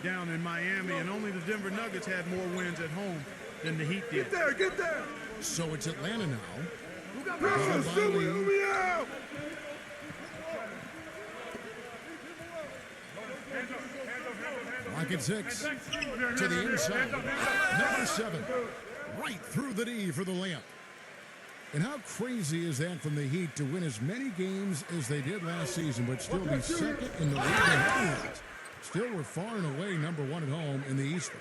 down in Miami, and only the Denver Nuggets had more wins at home than the Heat did. Get there! So it's Atlanta now. Lock at 6. To the inside. Number 7. Right through the D for the layup. And how crazy is that from the Heat to win as many games as they did last season, but still be second in the league? Still, we're far and away number 1 at home in the East.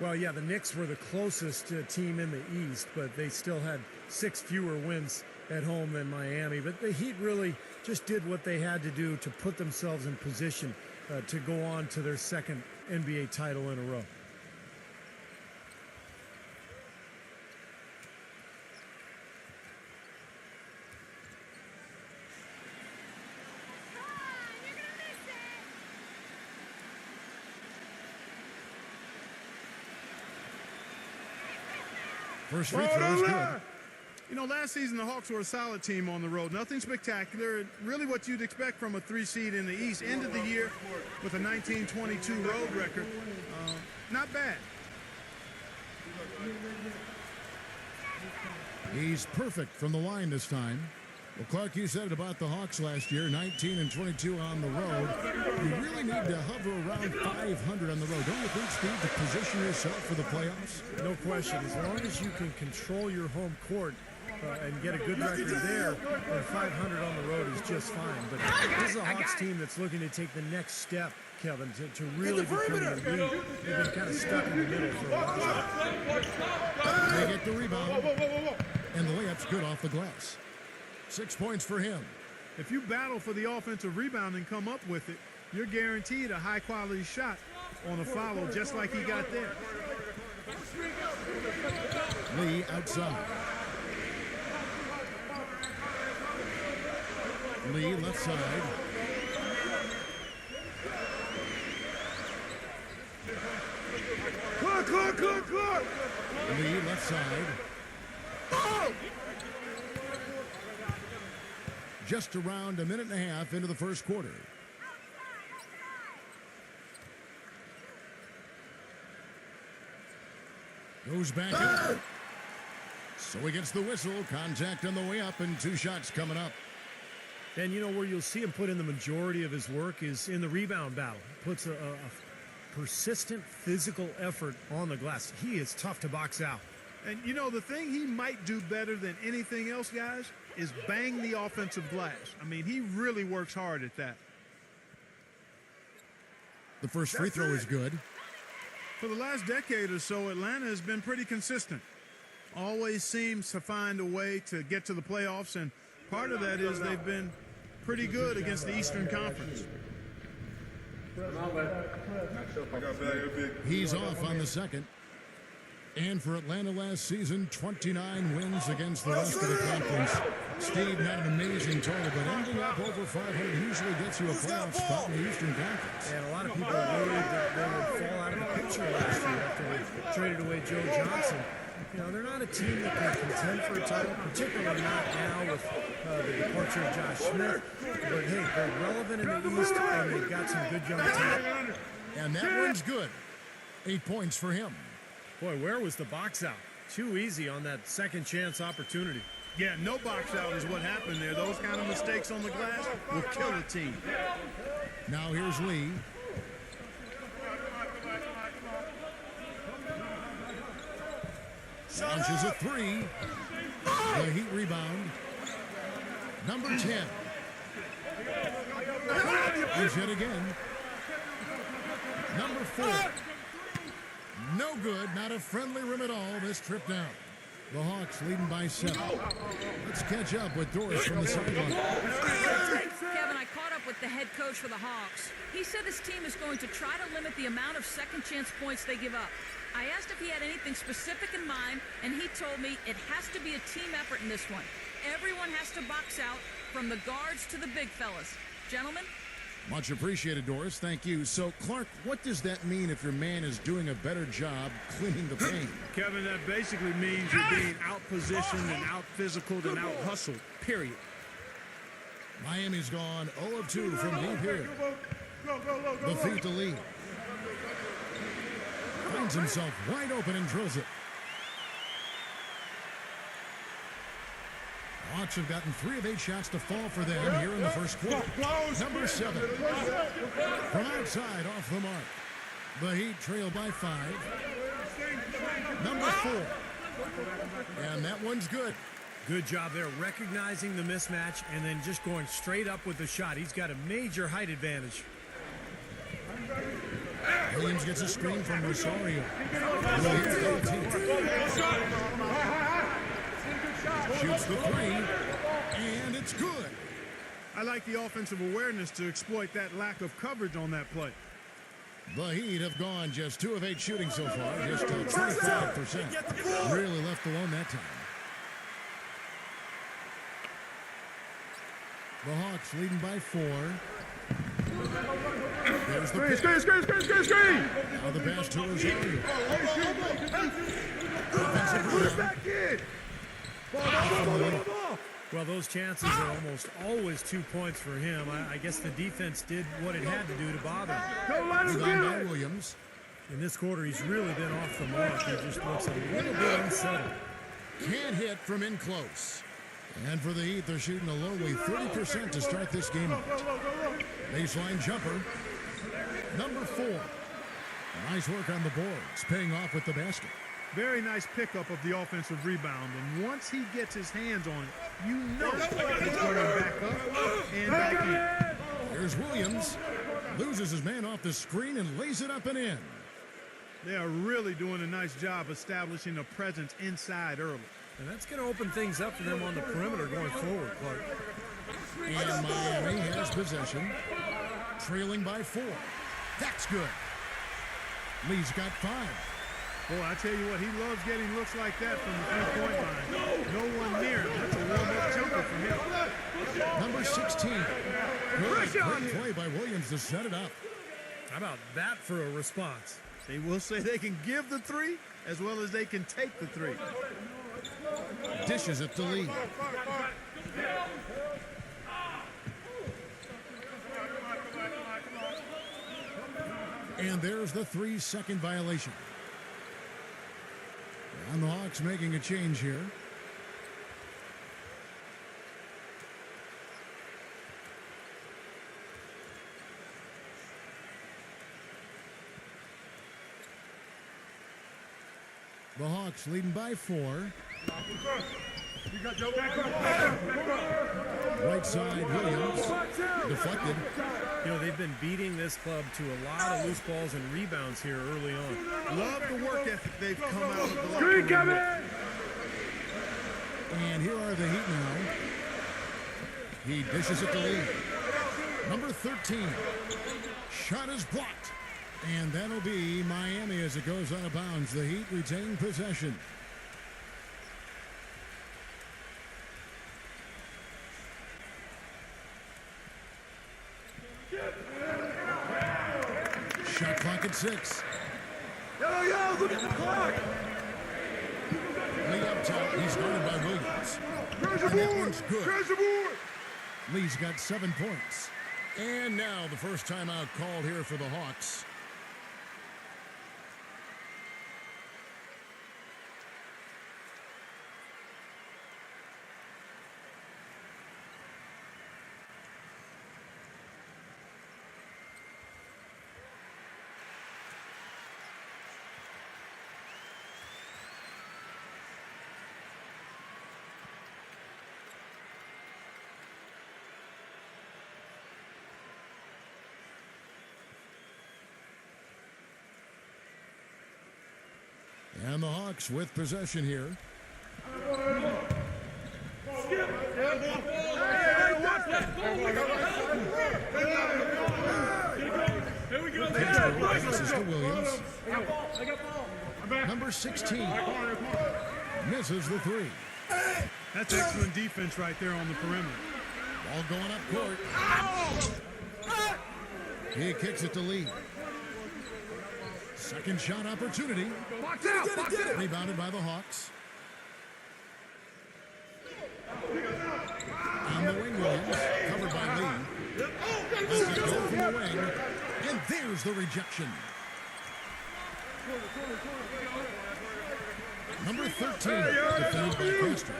Well, yeah, the Knicks were the closest team in the East, but they still had 6 fewer wins at home than Miami. But the Heat really just did what they had to do to put themselves in position to go on to their second NBA title in a row. First free throw is good. You know, last season the Hawks were a solid team on the road. Nothing spectacular. Really what you'd expect from a 3 seed in the East. Ended the year with a 19-22 road record. Not bad. He's perfect from the line this time. Well, Clark, you said it about the Hawks last year, 19-22 on the road. You really need to hover around 500 on the road. Don't you think, Steve, to position yourself for the playoffs? No question. As long as you can control your home court and get a good record there, then 500 on the road is just fine. But this is a Hawks team that's looking to take the next step, Kevin, to really become a lead. They've been kind of stuck in the middle for a while. They get the rebound, and the layup's good off the glass. 6 points for him. If you battle for the offensive rebound and come up with it, you're guaranteed a high-quality shot on a follow, just like he got there. Lee outside. Lee left side. Clark! Lee left side. Oh! Just around a minute and a half into the first quarter. Goes back in. So he gets the whistle. Contact on the way up and 2 shots coming up. And you know where you'll see him put in the majority of his work is in the rebound battle. Puts a persistent physical effort on the glass. He is tough to box out. And, you know, the thing he might do better than anything else, guys, is bang the offensive glass. I mean, he really works hard at that. The first free throw is good. For the last decade or so, Atlanta has been pretty consistent. Always seems to find a way to get to the playoffs, and part of that is they've been pretty good against the Eastern Conference. He's off on the second. And for Atlanta last season, 29 wins against the rest of the conference. Steve had an amazing total, but ending up over 500 usually gets you a playoff spot in the Eastern Conference. And a lot of people are worried that they would fall out of the picture last year after they traded away Joe Johnson. You know, they're not a team that can contend for a title, particularly not now with the departure of Josh Smith. But, hey, they're relevant in the East, and they've got some good young talent. And that one's good. 8 points for him. Boy, where was the box out? Too easy on that second chance opportunity. Yeah, no box out is what happened there. Those kind of mistakes on the glass will kill a team. Now here's Lee. Launches a 3. The Heat rebound. Number 10. Here's yet again. Number 4. No good. Not a friendly rim at all this trip down. The Hawks leading by 7. Let's catch up with Doris from the sideline. Kevin, I caught up with the head coach for the Hawks. He said this team is going to try to limit the amount of second chance points they give up. I asked if he had anything specific in mind, and he told me it has to be a team effort in this one. Everyone has to box out, from the guards to the big fellas. Gentlemen? Much appreciated, Doris. Thank you. So, Clark, what does that mean if your man is doing a better job cleaning the paint? Kevin, that basically means you're being out-positioned and out-physicaled and out-hustled, period. Miami's gone 0 of 2 from deep here. The feet to lead. finds himself wide open and drills it. The Hawks have gotten 3 of 8 shots to fall for them here in the first quarter. Number 7. From outside, off the mark. The Heat trail by 5. Number 4. And that one's good. Good job there, recognizing the mismatch and then just going straight up with the shot. He's got a major height advantage. Williams gets a screen from Rosario. Shoots the 3, and it's good. I like the offensive awareness to exploit that lack of coverage on that play. The Heat have gone just 2 of 8 shooting so far, just 25%. Really left alone that time. The Hawks leading by 4. There's the Screen! Now the pass to Rosario. Back in! Well, those chances are almost always 2 points for him. I guess the defense did what it had to do to bother him. Rebound by Williams. In this quarter, he's really been off the mark. He just looks a little bit unsettled. Can't hit from in close. And for the Heat, they're shooting a lowly 30% to start this game out. Baseline jumper. Number 4. Nice work on the boards, paying off with the basket. Very nice pickup of the offensive rebound. And once he gets his hands on it, you know he's going back up and back in. Here's Williams. Loses his man off the screen and lays it up and in. They are really doing a nice job establishing a presence inside early. And that's going to open things up for them on the perimeter going forward, Clark. And Miami has possession. Trailing by 4. That's good. Lee's got 5. Boy, I tell you what, he loves getting looks like that from the three-point line. No one near him. That's a warm-up jumper for him. Number 16. Good. Great play by Williams to set it up. How about that for a response? They will say they can give the 3 as well as they can take the 3. Dishes it to Lee. And there's the 3-second violation. And the Hawks making a change here. The Hawks leading by 4. Right side, Williams. Deflected. You know, they've been beating this club to a lot of loose balls and rebounds here early on. Love the work ethic they've come out of the locker room with. And here are the Heat now. He dishes it to Lee. Number 13. Shot is blocked. And that'll be Miami as it goes out of bounds. The Heat retain possession. Shot clock at 6. Yo, look at the clock. Lee up top. He's guarded by Williams. And that one's good. Lee's got 7 points. And now the first timeout called here for the Hawks. And the Hawks with possession here. Passes to Williams. Number 16 misses the 3. That's excellent defense right there on the perimeter. Ball going up court. He kicks it to Lee. Second shot opportunity. Rebounded by the Hawks. On the wing, Williams. Covered by Lee. Lets it go from the wing. And there's the rejection. Number 13, defended by Castro.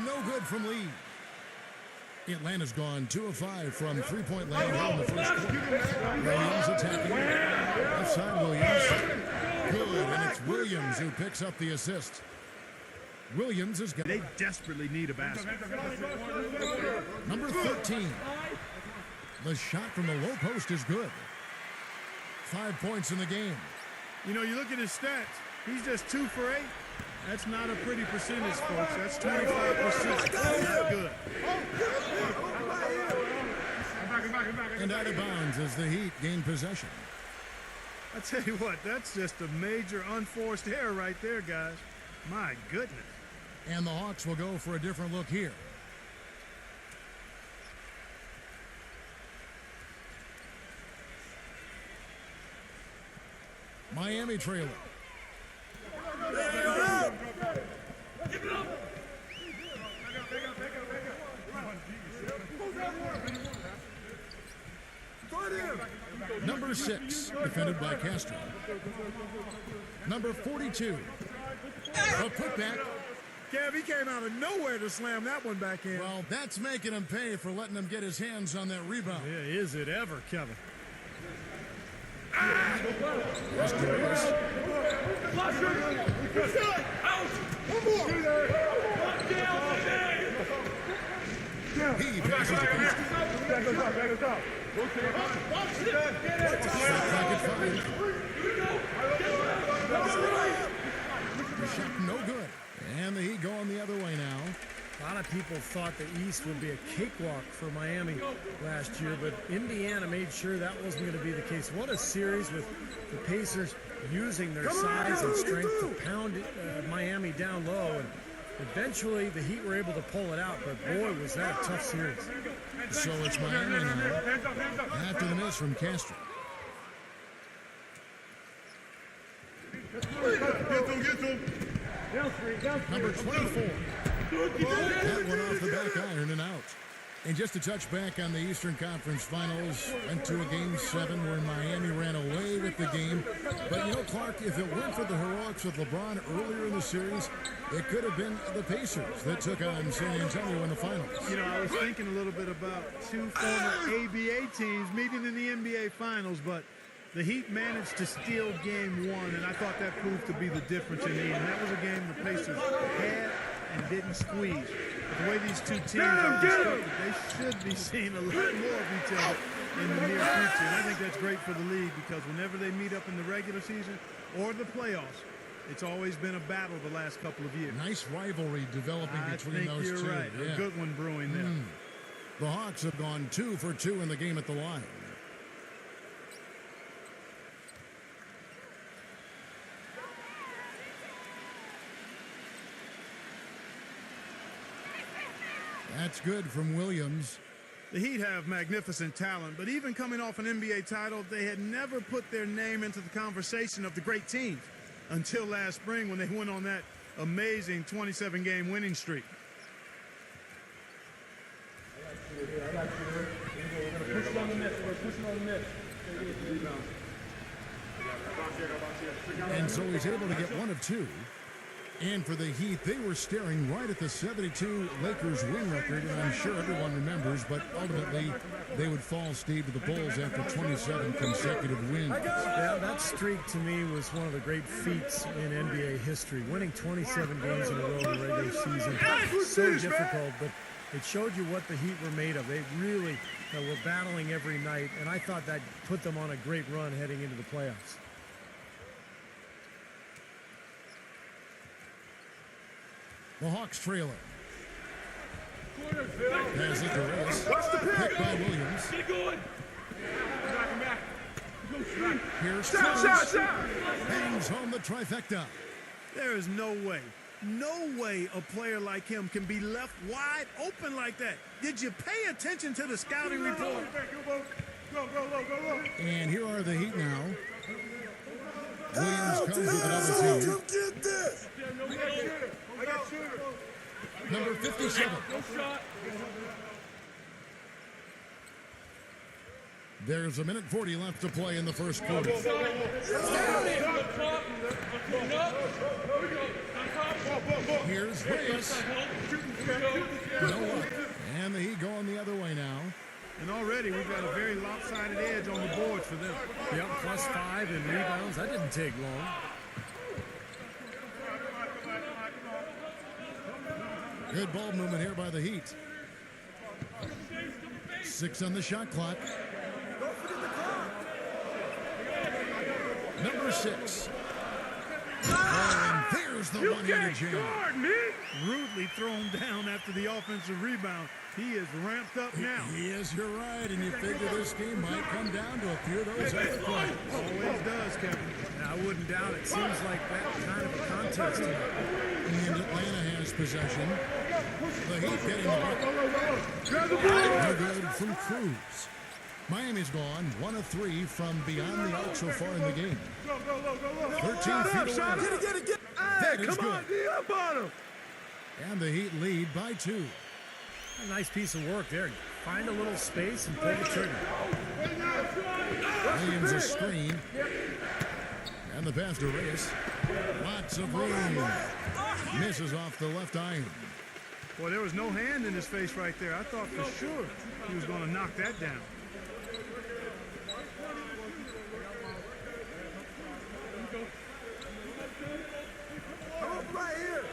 No good from Lee. Atlanta's gone 2 of 5 from three-point land in the first quarter. Williams attacking. Left side Williams. Good, and it's Williams who picks up the assist. Williams has got... They desperately need a basket. Number 13. The shot from the low post is good. 5 points in the game. You know, you look at his stats. He's just 2 for 8. That's not a pretty percentage, folks. That's 25%. Not good. And out of bounds as the Heat gain possession. I tell you what, that's just a major unforced error right there, guys. My goodness. And the Hawks will go for a different look here. Miami trailer. Number 6, defended by Castro. Number 42, a putback. Kev, he came out of nowhere to slam that one back in. Well, that's making him pay for letting him get his hands on that rebound. Yeah, is it ever, Kevin? There's Davis. He passes to Castro. Shot no good. And the Heat going the other way now. A lot of people thought the East would be a cakewalk for Miami last year, but Indiana made sure that wasn't going to be the case. What a series with the Pacers using their size and strength to pound Miami down low. And eventually, the Heat were able to pull it out, but boy, was that a tough series. So it's Miami now after the miss from Castro. Number 24. That one off the back iron and out. And just to touch back on the Eastern Conference Finals, went to a Game 7 where Miami ran away with the game. But, you know, Clark, if it weren't for the heroics with LeBron earlier in the series, it could have been the Pacers that took on San Antonio in the finals. You know, I was thinking a little bit about 2 former ABA teams meeting in the NBA Finals, but the Heat managed to steal Game 1, and I thought that proved to be the difference in the end. That was a game the Pacers had and didn't squeeze. The way these two teams are constructed, they should be seeing a lot more of each other in the near future. And I think that's great for the league because whenever they meet up in the regular season or the playoffs, it's always been a battle the last couple of years. Nice rivalry developing between those two. I think you're right. Yeah. A good one brewing there. The Hawks have gone 2 for 2 in the game at the line. That's good from Williams. The Heat have magnificent talent, but even coming off an NBA title, they had never put their name into the conversation of the great teams until last spring when they went on that amazing 27-game winning streak. And so he's able to get 1 of 2. And for the Heat, they were staring right at the 72 Lakers win record, and I'm sure everyone remembers, but ultimately they would fall, Steve, to the Bulls after 27 consecutive wins. Yeah, that streak to me was one of the great feats in NBA history. Winning 27 games in a row in the regular season, so difficult, but it showed you what the Heat were made of. They really were battling every night, and I thought that put them on a great run heading into the playoffs. The Hawks trailer. There's it to Reyes. Picked by Williams. Here's Jones. Bangs home the trifecta. There is no way a player like him can be left wide open like that. Did you pay attention to the scouting report? And here are the Heat now. Williams comes with another team. Get this! Number 57. There's 1:40 left to play in the first quarter. Here's Reyes. No luck. And the Heat going the other way now. And already we've got a very lopsided edge on the board for them. Yep, +5 in rebounds. That didn't take long. Good ball movement here by the Heat. 6 on the shot clock. Number 6. Oh, and there's the one-handed jam. Guard, man. Rudely thrown down after the offensive rebound. He is ramped up now. He is, you're right, and you figure this game might come down to a few of those other plays. Always does, Kevin. And I wouldn't doubt it. Seems like that kind of a contest tonight. And Atlanta has possession. The Heat getting the ball. Grab the ball. No good from Cruz. Miami's gone 1 of 3 from beyond the arc so far in the game. 13 feet away. Get it. That Hey, is come on, good. D up on him. And the Heat lead by 2. A nice piece of work there. Find a little space and pull the trigger. Williams a screen. And the pass to Reyes. Lots of room. Misses off the left iron. Boy, there was no hand in his face right there. I thought for sure he was going to knock that down. Right here.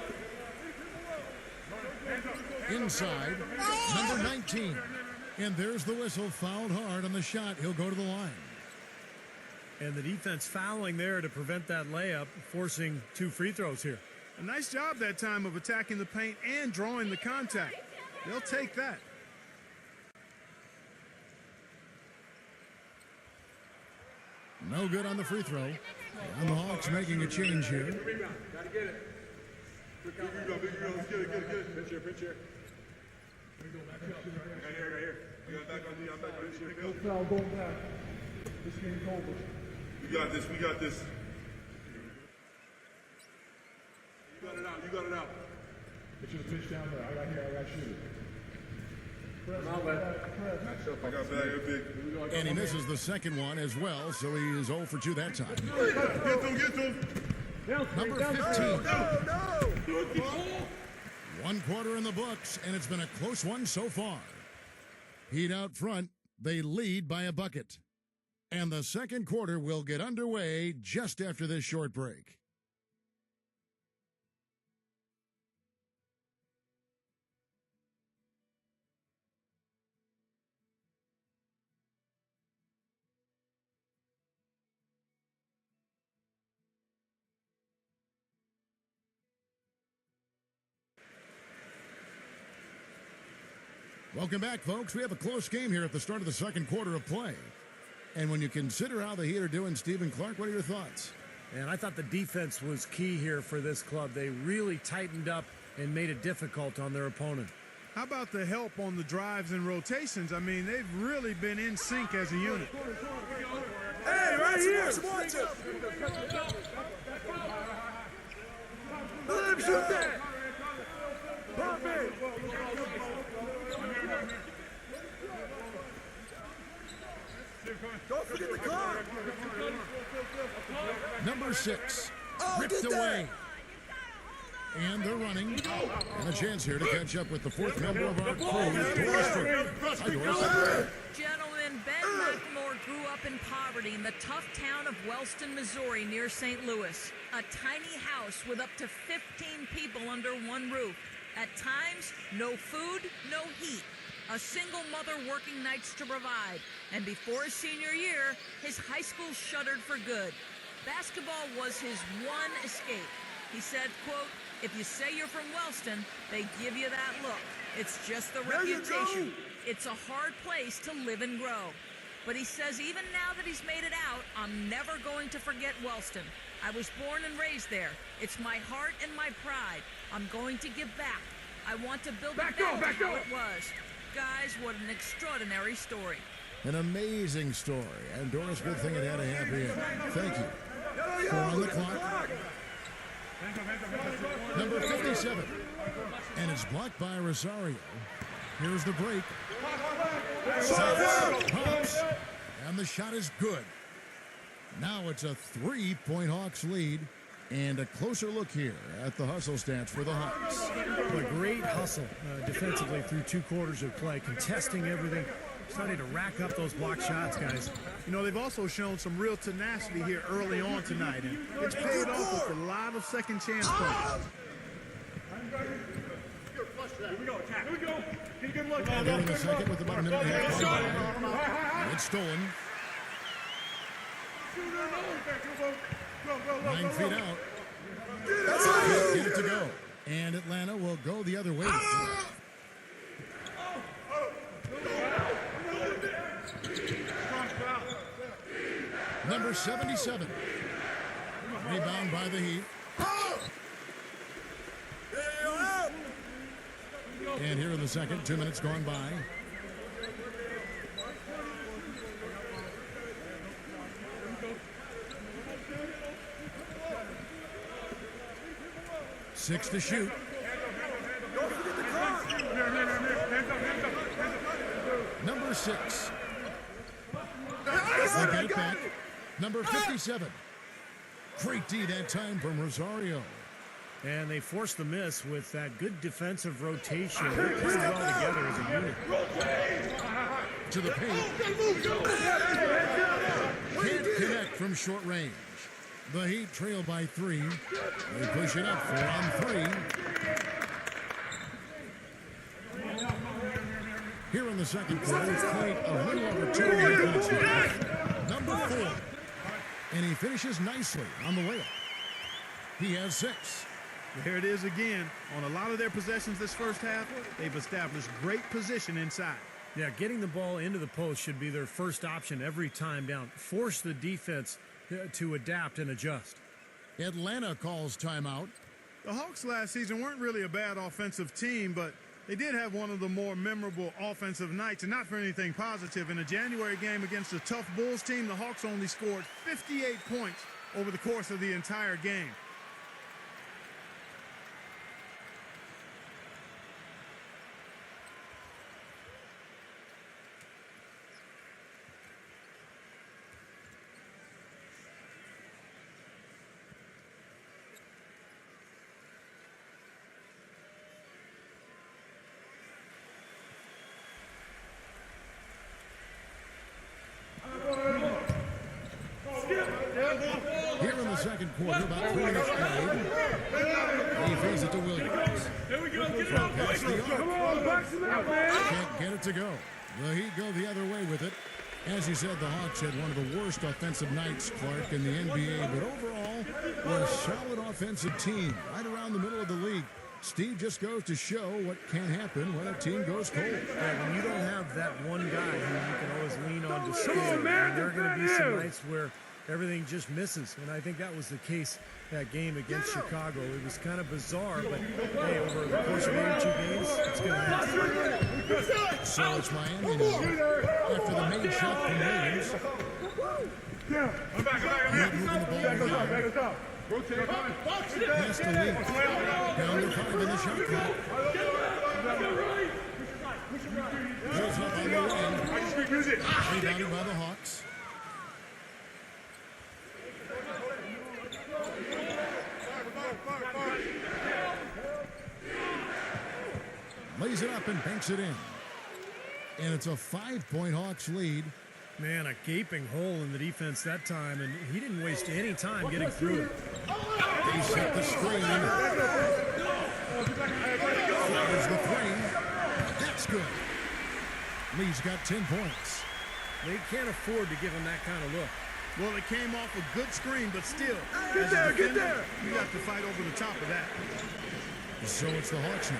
Inside, number 19. And there's the whistle, fouled hard on the shot. He'll go to the line. And the defense fouling there to prevent that layup, forcing 2 free throws here. A nice job that time of attacking the paint and drawing the contact. They'll take that. No good on the free throw. And the Hawks making a change here. Gotta get it. Big rebound. Let's get it. Pitch here. Right here. You got back on the back. No foul going back. This game's over. We got this. You got it out. Get you the pitch down there. I got shoot it. I got bag big. And he misses the second one as well, so he is 0 for 2 that time. Get to him. Number 15. No. 1 quarter in the books, and it's been a close one so far. Heat out front. They lead by a bucket. And the second quarter will get underway just after this short break. Welcome back, folks. We have a close game here at the start of the second quarter of play. And when you consider how the Heat are doing, Stephen Clark, what are your thoughts? And I thought the defense was key here for this club. They really tightened up and made it difficult on their opponent. How about the help on the drives and rotations? I mean, they've really been in sync as a unit. Hey, right here. Let him shoot that. Pump it. Don't forget the clock. Number 6, ripped away. And they're running. And a chance here to catch up with the 4th member of our crew, Doris Burke. Hi, Doris. Gentlemen, Ben McNamore grew up in poverty in the tough town of Wellston, Missouri, near St. Louis. A tiny house with up to 15 people under one roof. At times, no food, no heat. A single mother working nights to provide. And before his senior year, his high school shuttered for good. Basketball was his one escape. He said, quote, "If you say you're from Wellston, they give you that look. It's just the reputation. It's a hard place to live and grow." But he says even now that he's made it out, I'm never going to forget Wellston. I was born and raised there. It's my heart and my pride. I'm going to give back. I want to build it back to how it was. Guys, what an extraordinary story. An amazing story. And Doris, good thing it had a happy end. Thank you. 4 on the clock. Number 57. And it's blocked by Rosario. Here's the break. Hops. And the shot is good. Now it's a 3-point Hawks lead. And a closer look here at the hustle stats for the Hawks. A great hustle defensively through 2 quarters of play, contesting everything, starting to rack up those block shots, guys. You know, they've also shown some real tenacity here early on tonight, and it's paid off with a lot of second chance points. Here we go, attack. Here we go. Get a good look. Here in the second with about a minute and a half. It's stolen. 9 feet out. Can't get it to go. And Atlanta will go the other way. Number 77. Rebound by the Heat. And here in the second, 2 minutes gone by. Six to shoot. Number 6. They get it back. Number 57. Great D that time from Rosario. And they forced the miss with that good defensive rotation. They played well together as a unit. To the paint. Can't connect from short range. The Heat trail by 3. They push it up 4-on-3. Here in the second quarter, played a little over 2 minutes left. Number 4. And he finishes nicely on the layup. He has 6. There it is again. On a lot of their possessions this first half, they've established great position inside. Yeah, getting the ball into the post should be their first option every time down. Force the defense to adapt and adjust. Atlanta calls timeout. The Hawks last season weren't really a bad offensive team, but they did have one of the more memorable offensive nights, and not for anything positive. In a January game against a tough Bulls team, the Hawks only scored 58 points over the course of the entire game. Here in the second quarter, about 3 minutes played. He feeds it to Williams. There we go. Get it out. Past the arc. Come on, box it out, man. Can't get it to go. The Heat go the other way with it. As you said, the Hawks had one of the worst offensive nights, Clark, in the NBA. But overall, we're a solid offensive team right around the middle of the league. Steve just goes to show what can happen when a team goes cold. Yeah, when you don't have that one guy who you can always lean on to score, there are going to be some nights where everything just misses. And I think that was the case that game against Chicago. It was kind of bizarre, but hey, over the course of 82 games, it's going to happen. So it's Miami now. After the main shot from Williams. I'm back. Heat moving the ball around. Back us up. Rotate. Pass to Lee. Down to 5 in the shot clock. Pulls up on the wing. Use it. Rebounded by the Hawks. Lays it up and banks it in. And it's a 5-point Hawks lead. Man, a gaping hole in the defense that time, and he didn't waste any time getting through it. They set the screen. Fires the 3. That's good. Lee's got 10 points. They can't afford to give him that kind of look. Well, it came off a good screen, but still, Get there, get there. You have to fight over the top of that. So it's the Hawks now.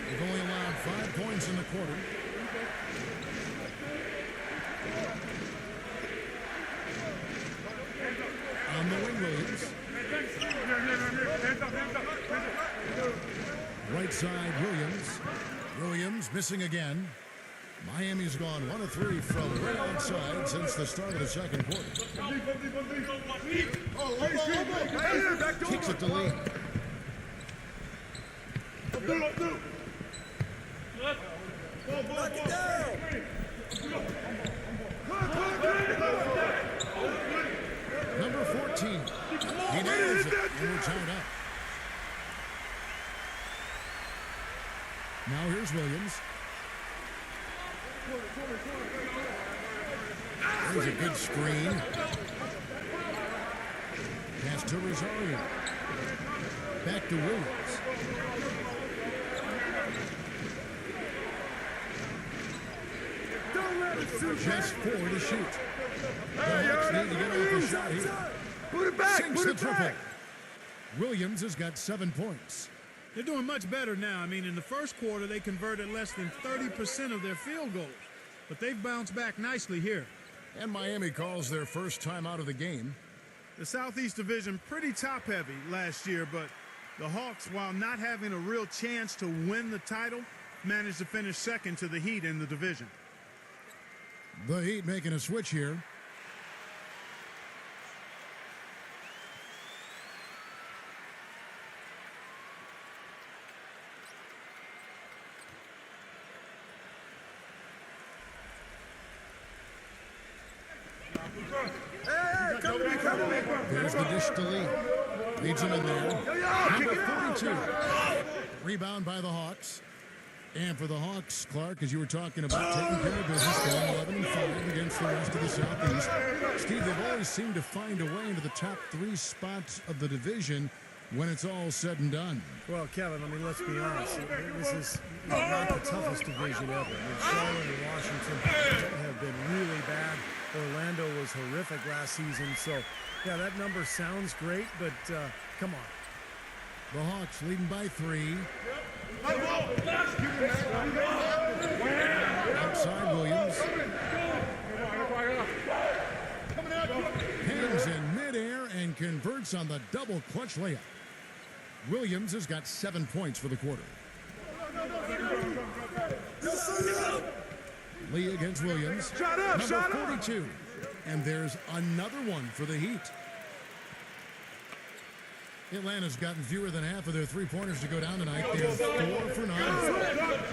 They've only allowed 5 points in the quarter. On the wing, Williams. Right side, Williams. Williams missing again. Miami's gone 1 of 3 from right outside since the start of the second quarter. Kicks it to Lee. Knock it down. Number 14. He nails it, and we're tied up. Now here's Williams. There's a good screen. Pass to Rosario. Back to Williams. Just 4 to shoot. The Hawks need to get off the shot here. Put it back. Sinks the triple. Williams has got 7 points. They're doing much better now. I mean, in the first quarter, they converted less than 30% of their field goals. But they've bounced back nicely here. And Miami calls their first time out of the game. The Southeast Division pretty top-heavy last year, but the Hawks, while not having a real chance to win the title, managed to finish second to the Heat in the division. The Heat making a switch here. There's the dish to Lee. Leads him in there. Number 42. Rebound by the Hawks. And for the Hawks, Clark, as you were talking about taking care of business, going 11-5 against the rest of the Southeast. Steve, they've always seemed to find a way into the top 3 spots of the division when it's all said and done. Well, Kevin, I mean, let's be honest. This is not the toughest division ever. I mean, Charlotte and Washington have been really bad. Orlando was horrific last season. So, yeah, that number sounds great, but come on. The Hawks leading by 3. Outside Williams. Hangs in midair and converts on the double clutch layup. Williams has got 7 points for the quarter. Lee against Williams. Number 42. And there's another one for the Heat. Atlanta's gotten fewer than half of their three-pointers to go down tonight. They're 4 for 9.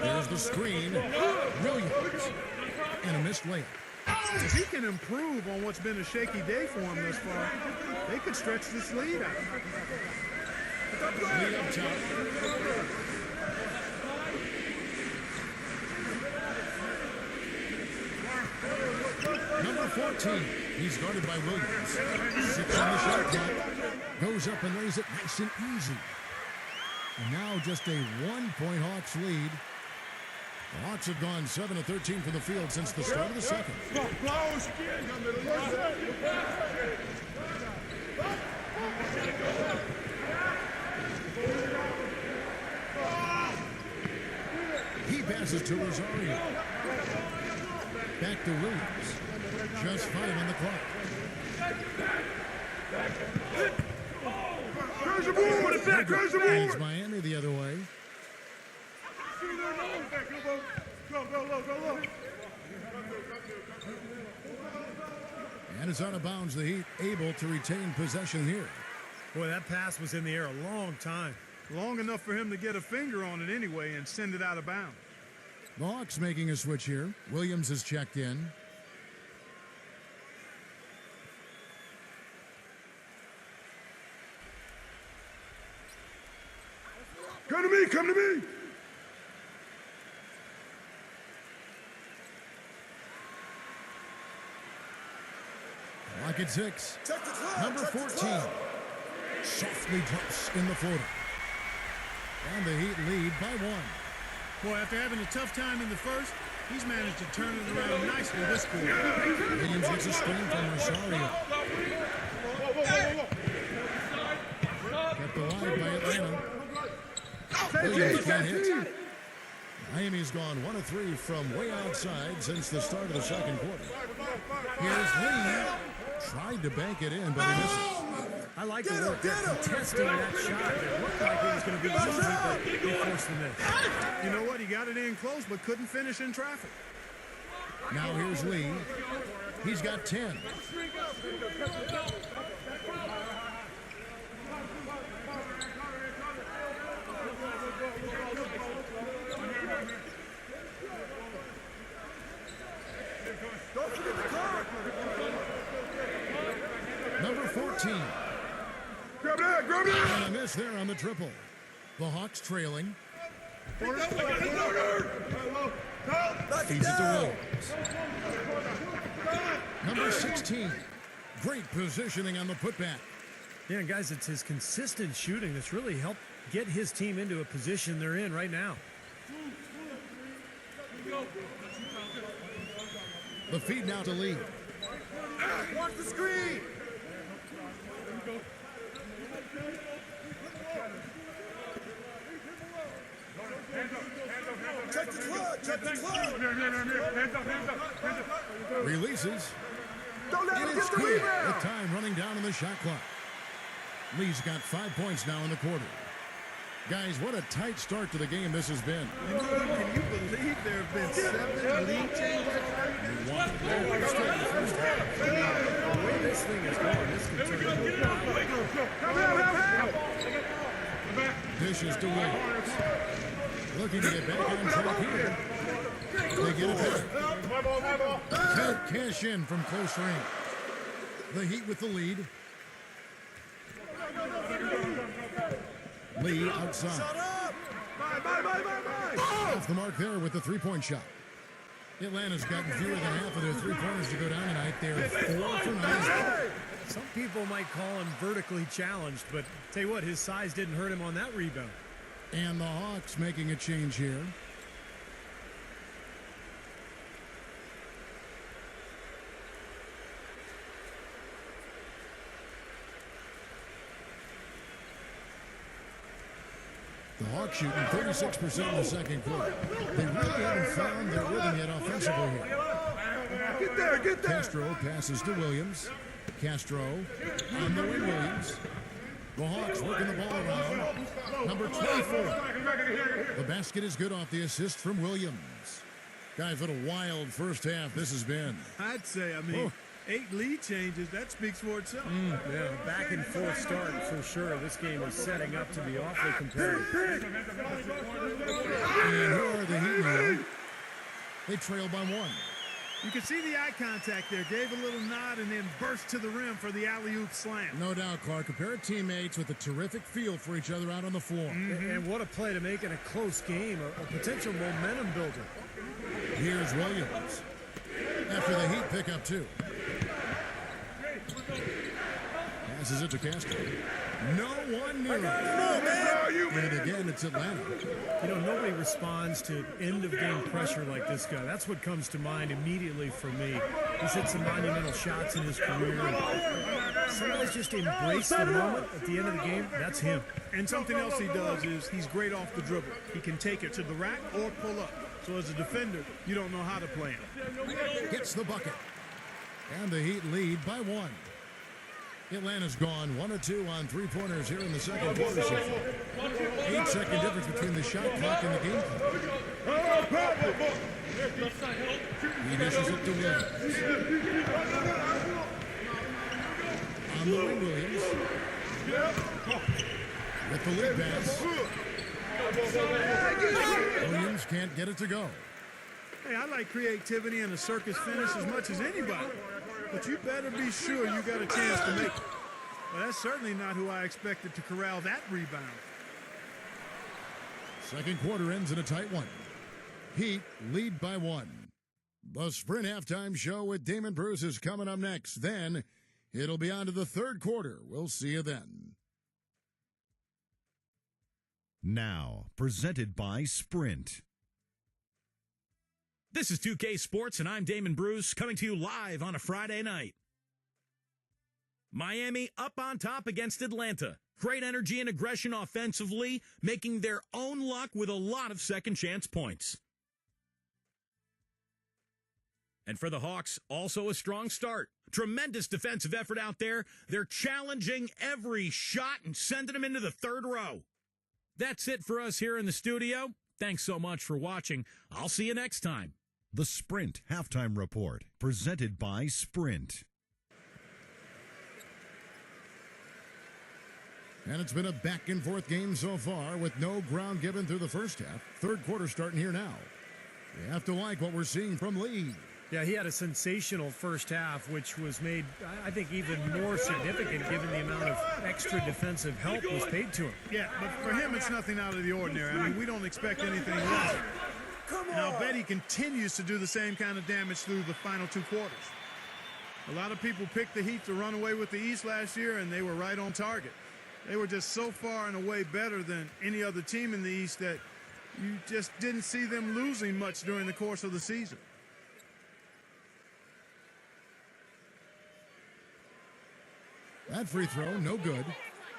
There's the screen. Williams. And a missed layup. If he can improve on what's been a shaky day for him thus far, they could stretch this lead out. Lee up top. Number 14. He's guarded by Williams. 6 on the shot clock. Goes up and lays it nice and easy. And now just a 1-point Hawks lead. The Hawks have gone 7 of 13 from the field since the start of the second. He passes to Rosario. Back to Williams. Just 5 on the clock. Leads Miami the other way. And it's out of bounds. The Heat able to retain possession here. Boy, that pass was in the air a long time. Long enough for him to get a finger on it anyway and send it out of bounds. The Hawks making a switch here. Williams is checked in. Come to me, come to me. Clock at 6. Number 14. Softly drops in the floater. And the Heat lead by 1. Boy, after having a tough time in the first, he's managed to turn it around nicely this quarter. Williams gets a screen from Rosario. Kept alive by Atlanta. Williams can't hit. Miami's gone 1 of 3 from way outside since the start of the second quarter. Here's Lee. Tried to bank it in, but he misses. I like the work they're contesting that shot. It looked like it was going to be easy, but they forced the miss. You know what? He got it in close, but couldn't finish in traffic. Now here's Lee. He's got 10. Number 14. Grab that, grab that. And a miss there on the triple. The Hawks trailing. Feeds it to Williams. Number 16. Great positioning on the putback. Yeah, guys, it's his consistent shooting that's really helped get his team into a position they're in right now. The feed now to Lee. Watch the screen. Check the club, check the club. Releases. Don't let And him it's get the good. rebound. With time running down on the shot clock. Lee's got 5 points now in the quarter. Guys, what a tight start to the game this has been. Can you believe there have been 7 lead changes? The way this thing is going, this can turn into Dishes to Williams. Looking to get back on track here. They get it back. Can't cash in from close range. The Heat with the lead. Lee outside. Off the mark there with the three-point shot. Atlanta's gotten fewer than half of their three-pointers to go down tonight. They're 4 for 9. Some people might call him vertically challenged, but tell you what, his size didn't hurt him on that rebound. And the Hawks making a change here. The Hawks shooting 36% in the second quarter. They really haven't found their rhythm yet offensively here. Get there, get there. Castro passes to Williams. Castro on the wing. Williams. The Hawks working the ball around. Number 24. The basket is good off the assist from Williams. Guys, what a wild first half this has been. I'd say, 8 lead changes, that speaks for itself. Yeah, back and forth start for sure. This game is setting up to be awfully competitive. And here are the Heat now. They trail by 1. You can see the eye contact there. Gave a little nod and then burst to the rim for the alley-oop slam. No doubt, Clark. A pair of teammates with a terrific feel for each other out on the floor. And what a play to make in a close game, a potential momentum builder. Here's Williams. After the Heat pick up 2. Passes it to Castro. No one near him. And again, it's Atlanta. You know, nobody responds to end-of-game pressure like this guy. That's what comes to mind immediately for me. He's hit some monumental shots in his career. Some guys just embrace the moment at the end of the game. That's him. And something else he does is he's great off the dribble. He can take it to the rack or pull up. So as a defender, you don't know how to play him. Gets the bucket. And the Heat lead by 1. Atlanta's gone 1 of 2 on three-pointers here in the second quarter so far. 8-second difference between the shot clock and the game clock. He dishes it to Williams. On the wing, Williams. With the lead pass. Williams can't get it to go. Hey, I like creativity and a circus finish as much as anybody. But you better be sure you got a chance to make it. Well, that's certainly not who I expected to corral that rebound. Second quarter ends in a tight one. Heat lead by 1. The Sprint halftime show with Damon Bruce is coming up next. Then it'll be on to the third quarter. We'll see you then. Now, presented by Sprint. This is 2K Sports, and I'm Damon Bruce, coming to you live on a Friday night. Miami up on top against Atlanta. Great energy and aggression offensively, making their own luck with a lot of second-chance points. And for the Hawks, also a strong start. Tremendous defensive effort out there. They're challenging every shot and sending them into the third row. That's it for us here in the studio. Thanks so much for watching. I'll see you next time. The Sprint Halftime Report, presented by Sprint. And it's been a back-and-forth game so far with no ground given through the first half. Third quarter starting here now. You have to like what we're seeing from Lee. Yeah, he had a sensational first half, which was made, I think, even more significant given the amount of extra defensive help was paid to him. Yeah, but for him, it's nothing out of the ordinary. I mean, we don't expect anything less. And I'll bet he continues to do the same kind of damage through the final 2 quarters. A lot of people picked the Heat to run away with the East last year, and they were right on target. They were just so far and away better than any other team in the East that you just didn't see them losing much during the course of the season. That free throw, no good.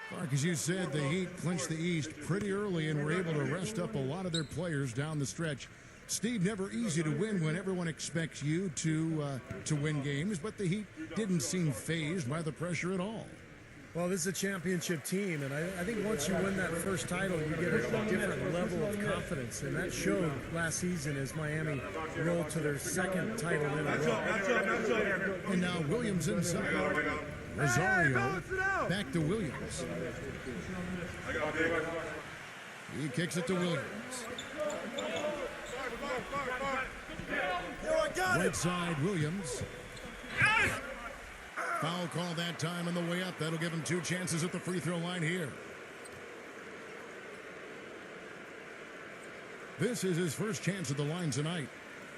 Clark, as you said, the Heat clinched the East pretty early and were able to rest up a lot of their players down the stretch. Steve, never easy to win when everyone expects you to win games, but the Heat didn't seem fazed by the pressure at all. Well, this is a championship team, and I think once you win that first title, you get a different level of confidence, and that showed last season as Miami rolled to their second title in a row. And now Williams inside. Rosario back to Williams. He kicks it to Williams. Right side, Williams. Foul call that time on the way up. That'll give him 2 chances at the free throw line here. This is his first chance at the line tonight.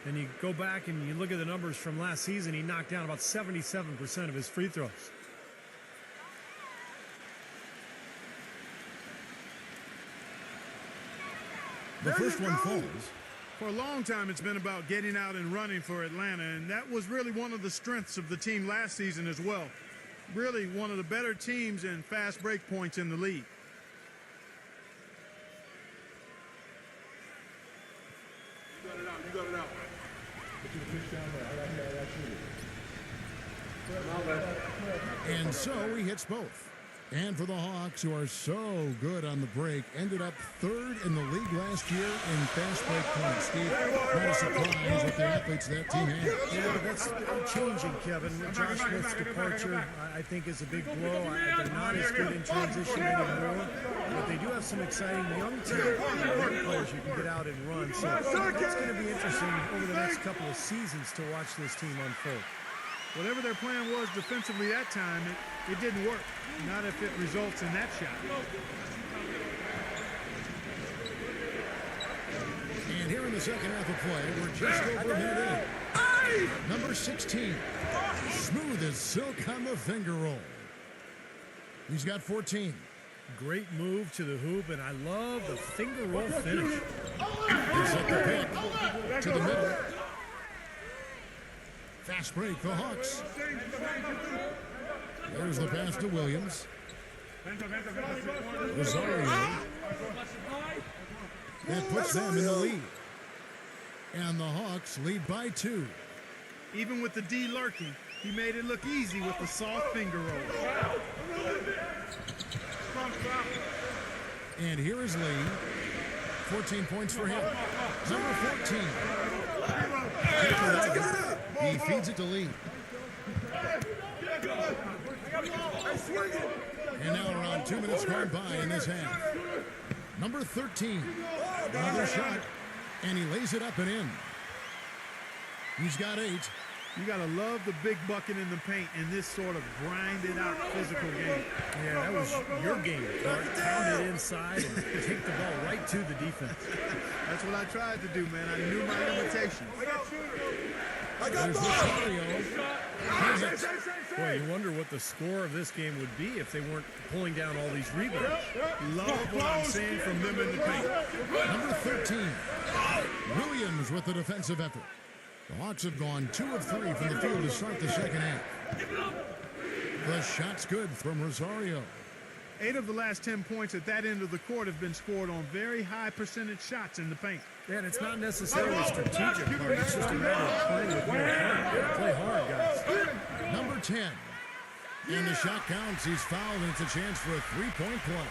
And you go back and you look at the numbers from last season, he knocked down about 77% of his free throws. The first one falls. For a long time, it's been about getting out and running for Atlanta, and that was really one of the strengths of the team last season as well. Really one of the better teams in fast break points in the league. You got it out. Put your pitch down there. I got shoot it. And so he hits both. And for the Hawks, who are so good on the break, ended up 3rd in the league last year in fast break points. Steve, not a surprise with the athletes that team had. Yeah, but that's changing, Kevin. Josh Smith's departure, I think, is a big blow. They're not as good in transition anymore, but they do have some exciting young players you can get out and run. So it's going to be interesting over the next couple of seasons to watch this team unfold. Whatever their plan was defensively that time, it didn't work. Not if it results in that shot. And here in the second half of play, we're just over a minute in. Number 16, smooth as silk on the finger roll. He's got 14. Great move to the hoop, and I love the finger roll finish. He's at the pick to the middle. Fast break, the Hawks. There's the pass to Williams. Rosario. That puts them in the lead. And the Hawks lead by 2. Even with the D lurking, he made it look easy with the soft finger roll. And here is Lee. 14 points for him. Number 14. He feeds it to Lee. And now around 2 minutes gone by in this half. Number 13. Another shot. And he lays it up and in. He's got 8. You got to love the big bucket in the paint in this sort of grinded-out physical game. Yeah, that was your game, Clark. Pound it inside and take the ball right to the defense. That's what I tried to do, man. I knew my limitations. There's Rosario. Boy, you wonder what the score of this game would be if they weren't pulling down all these rebounds. Love what I'm seeing from them in the paint. Number 13. Williams with the defensive effort. The Hawks have gone 2 of 3 from the field to start the second half. The shot's good from Rosario. 8 of the last 10 points at that end of the court have been scored on very high percentage shots in the paint. And it's not necessarily strategic, Clark. It's just a matter of playing with more heart. Play hard, guys. Number 10. And the shot counts. He's fouled, and it's a chance for a 3-point play.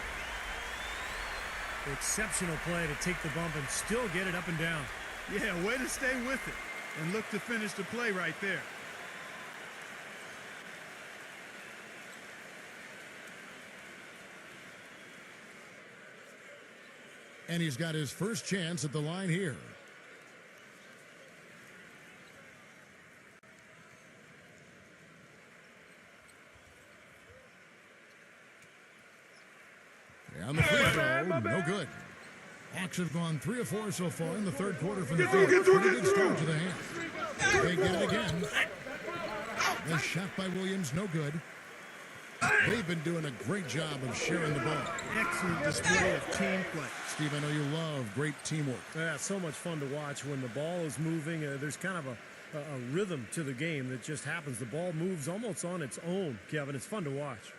Exceptional play to take the bump and still get it up and down. Yeah, way to stay with it and look to finish the play right there. And he's got his first chance at the line here. no good. Hawks have gone 3 of 4 so far in the third quarter from the field. Pretty good start to the half. They get it again. The shot by Williams, no good. They've been doing a great job of sharing the ball. Excellent display of team play. Steve, I know you love great teamwork. Yeah, so much fun to watch when the ball is moving. There's kind of a rhythm to the game that just happens. The ball moves almost on its own, Kevin. It's fun to watch.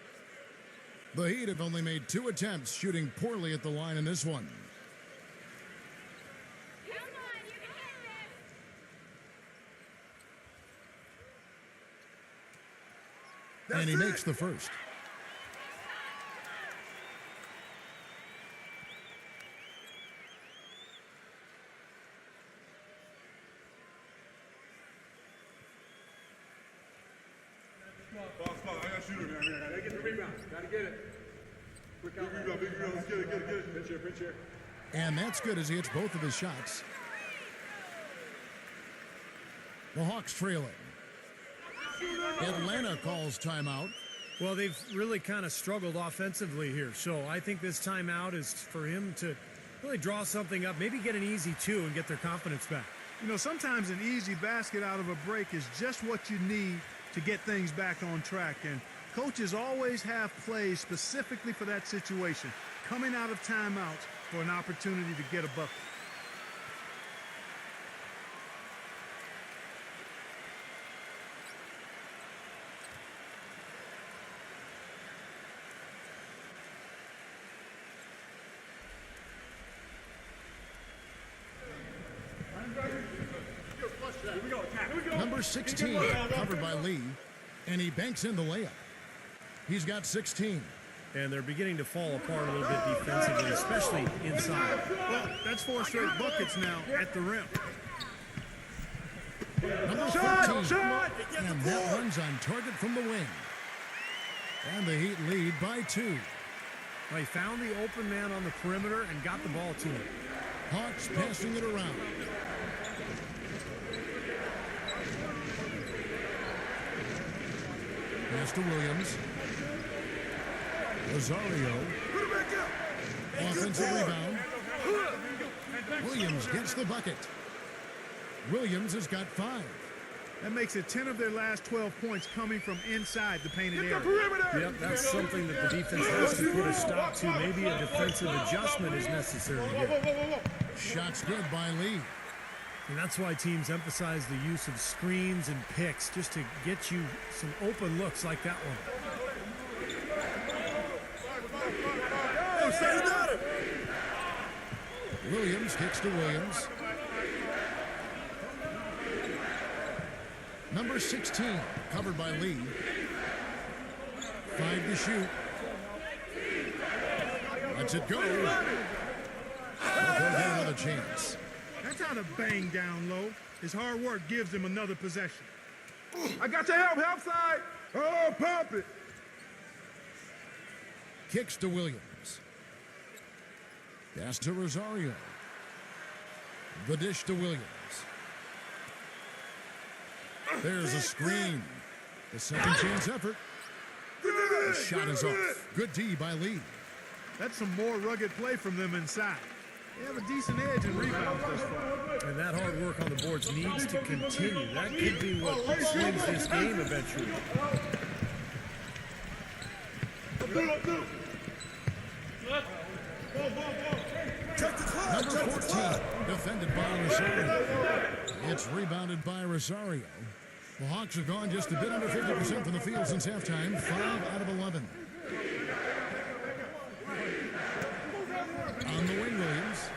The Heat have only made 2 attempts, shooting poorly at the line in this one. And he makes the first. I got shooter, man. Gotta get the rebound. Gotta get it. Quick out. Big rebound. Let's get it. Pitch here. And that's good as he hits both of his shots. The Hawks trailing. Atlanta calls timeout. Well, they've really kind of struggled offensively here. So I think this timeout is for him to really draw something up, maybe get an easy 2 and get their confidence back. You know, sometimes an easy basket out of a break is just what you need to get things back on track. And coaches always have plays specifically for that situation, coming out of timeouts for an opportunity to get a bucket. Number 16, covered by Lee, and he banks in the layup. He's got 16. And they're beginning to fall apart a little bit defensively, especially inside. Well, that's 4 straight buckets now at the rim. Number 14, and that one's on target from the wing. And the Heat lead by 2. Well, he found the open man on the perimeter and got the ball to him. Hawks passing it around. Pass to Williams. Rosario. Offensive rebound. Williams gets the bucket. Williams has got 5. That makes it 10 of their last 12 points coming from inside the painted area. Yep, that's something that the defense has to put a stop to. Maybe a defensive adjustment is necessary here. Shots good by Lee. And that's why teams emphasize the use of screens and picks, just to get you some open looks like that one. Williams kicks to Williams. Number 16, covered by Lee. 5 to shoot. Lets it go. They'll get another chance. That's how to bang down low. His hard work gives him another possession. I got your help side. Oh, pump it. Kicks to Williams. Pass to Rosario. The dish to Williams. There's a screen. The second chance effort. The shot is off. Good D by Lee. That's some more rugged play from them inside. They have a decent edge in rebounds thus far. And that hard work on the boards needs to continue. That could be what swings this game eventually. Number 14, defended by Rosario. It's rebounded by Rosario. The Hawks have gone just a bit under 50% from the field since halftime, 5 out of 11. On the wing, Williams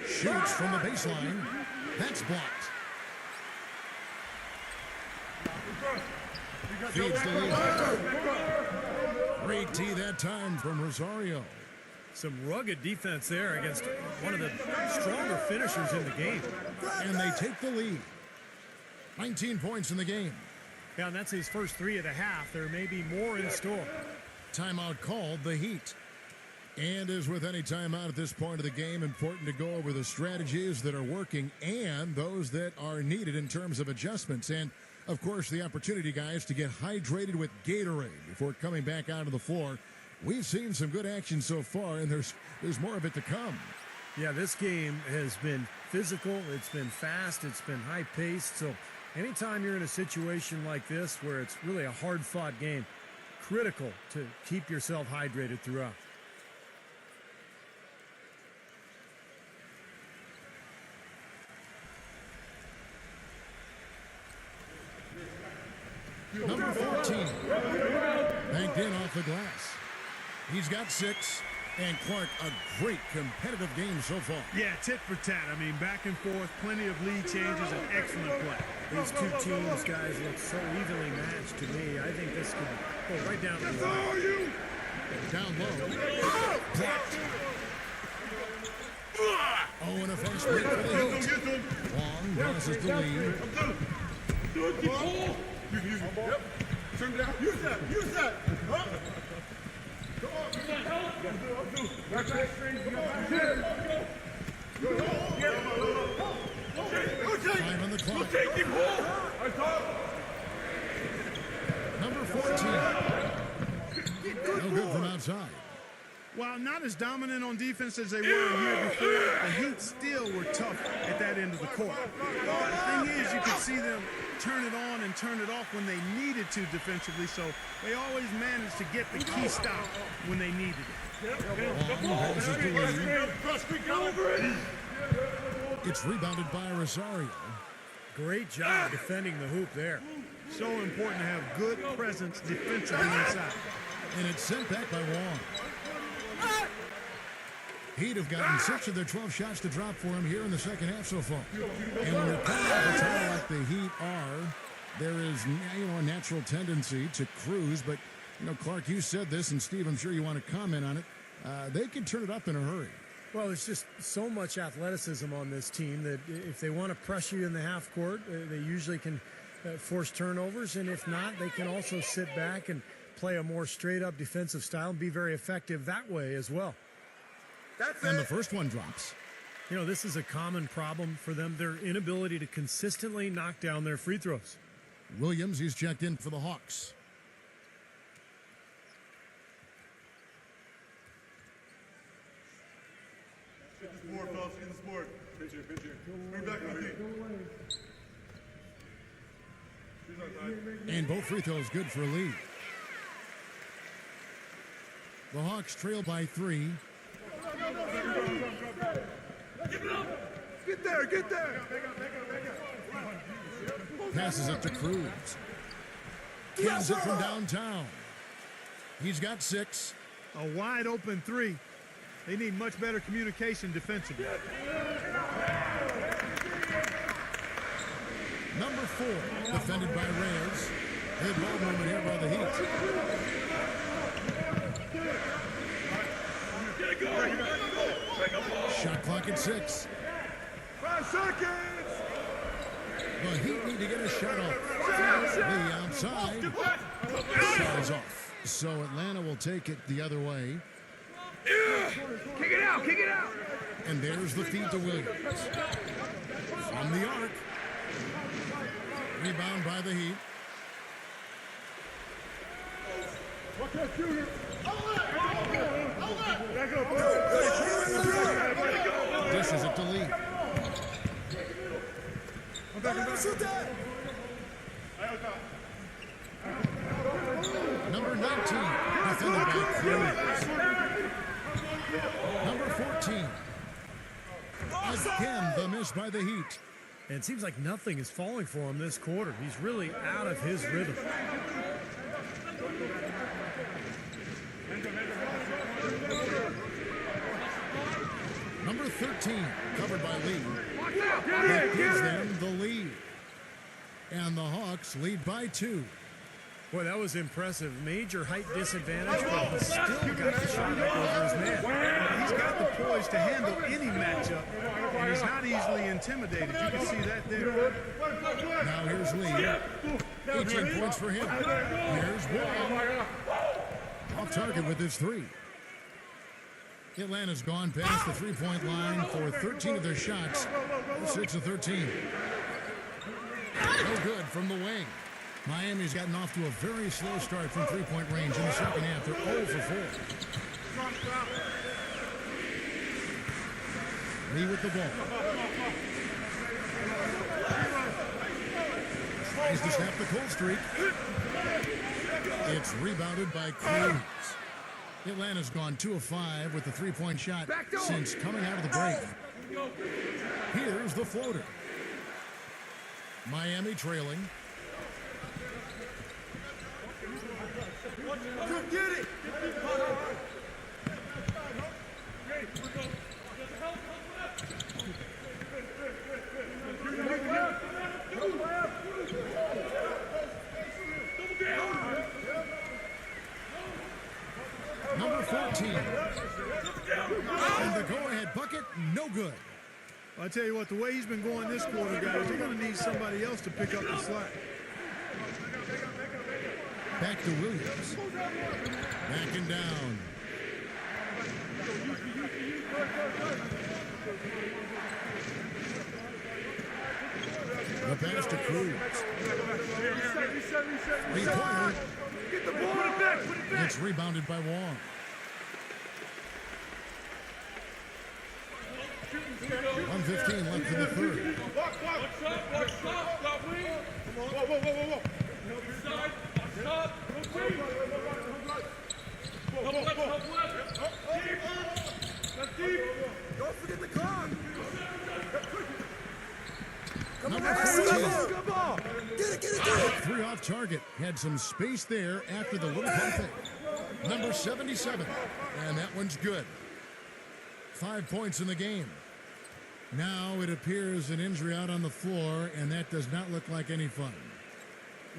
shoots from the baseline. That's blocked. Feeds the lead. Great tee that time from Rosario. Some rugged defense there against one of the stronger finishers in the game. And they take the lead. 19 points in the game. Yeah, and that's his first 3 of the half. There may be more in store. Timeout called, the Heat. And as with any timeout at this point of the game, important to go over the strategies that are working and those that are needed in terms of adjustments. And, of course, the opportunity, guys, to get hydrated with Gatorade before coming back out of the floor We've seen some good action so far, and there's more of it to come. Yeah, this game has been physical, it's been fast, it's been high-paced, so anytime you're in a situation like this where it's really a hard-fought game, critical to keep yourself hydrated throughout. Number 14, banked in off the glass. He's got 6. And Clark, a great competitive game so far. Yeah, tit for tat. I mean, back and forth, plenty of lead changes, and excellent play. These two teams, guys, look so evenly matched to me. I think this could go right down to the line. Down low. Blocked. Oh, and a fast break for the Heat. Long passes the lead. Turn it out. Use that. Huh? 5 on the clock. Number 14. No good from outside. While not as dominant on defense as they were a year before, the Heat still were tough at that end of the court. The thing is, you could see them turn it on and turn it off when they needed to defensively, so they always managed to get the key stop when they needed it. It's rebounded by Rosario. Great job defending the hoop there. So important to have good presence defensively inside. And it's sent back by Wong. Heat have gotten 6 of their 12 shots to drop for him here in the second half so far. And when you're coming off a tie like the Heat are, there is a natural tendency to cruise. But, Clark, you said this, and Steve, I'm sure you want to comment on it. They can turn it up in a hurry. Well, there's just so much athleticism on this team that if they want to press you in the half court, they usually can force turnovers. And if not, they can also sit back and play a more straight-up defensive style and be very effective that way as well. And the first one drops. This is a common problem for them, their inability to consistently knock down their free throws. Williams, he's checked in for the Hawks. Get this board, fellas. Get this board. Pitch here. Bring back my feet. And both free throws good for a lead. The Hawks trail by 3. Get there. Passes it to Cruz. Cans it from downtown. He's got 6. A wide open 3. They need much better communication defensively. Number 4, defended by Reyes. Good ball movement here by the Heat. Shot clock at 6. 5 seconds. The Heat need to get a shot off. The outside. Shot is off. So Atlanta will take it the other way. Kick it out. And there's the feed to Williams. From the arc. Rebound by the Heat. Watch that shooter. Dishes it to Lee. Number 19, defended by Cruz. Number 14. Again, the miss by the Heat. And it seems like nothing is falling for him this quarter. He's really out of his rhythm. Number 13, covered by Lee. That gives them the lead. And the Hawks lead by 2. Boy, that was impressive. Major height disadvantage, but he still got the shot up over his man. He's got the poise to handle any matchup, and he's not easily intimidated. You can see that there. Now here's Lee. 18 points for him. Here's Wall. Off target with his 3. Atlanta's gone past the three-point line for 13 of their shots. 6 of 13. No good from the wing. Miami's gotten off to a very slow start from three-point range in the second half. They're 0 for 4. Lee with the ball. Tries to snap the cold streak. It's rebounded by Cruz. Atlanta's gone 2 of 5 with the three-point shot since coming out of the break. Here's the floater. Miami trailing. Get it! Number 14. And the go-ahead bucket, no good. I tell you what, the way he's been going this quarter, guys, you're going to need somebody else to pick up the slack. Back to Williams. Backing down. The pass to Cruz. Three-pointer. Get the ball back! Put it back! It's rebounded by Wong. .115 left in the third. Watch up, wing! Whoa. Side, stop! Deep! Don't forget the clock! Number 14. Get it! 3 off target. Had some space there after the little pump fake. Number 77. And that one's good. 5 points in the game. Now it appears an injury out on the floor, and that does not look like any fun.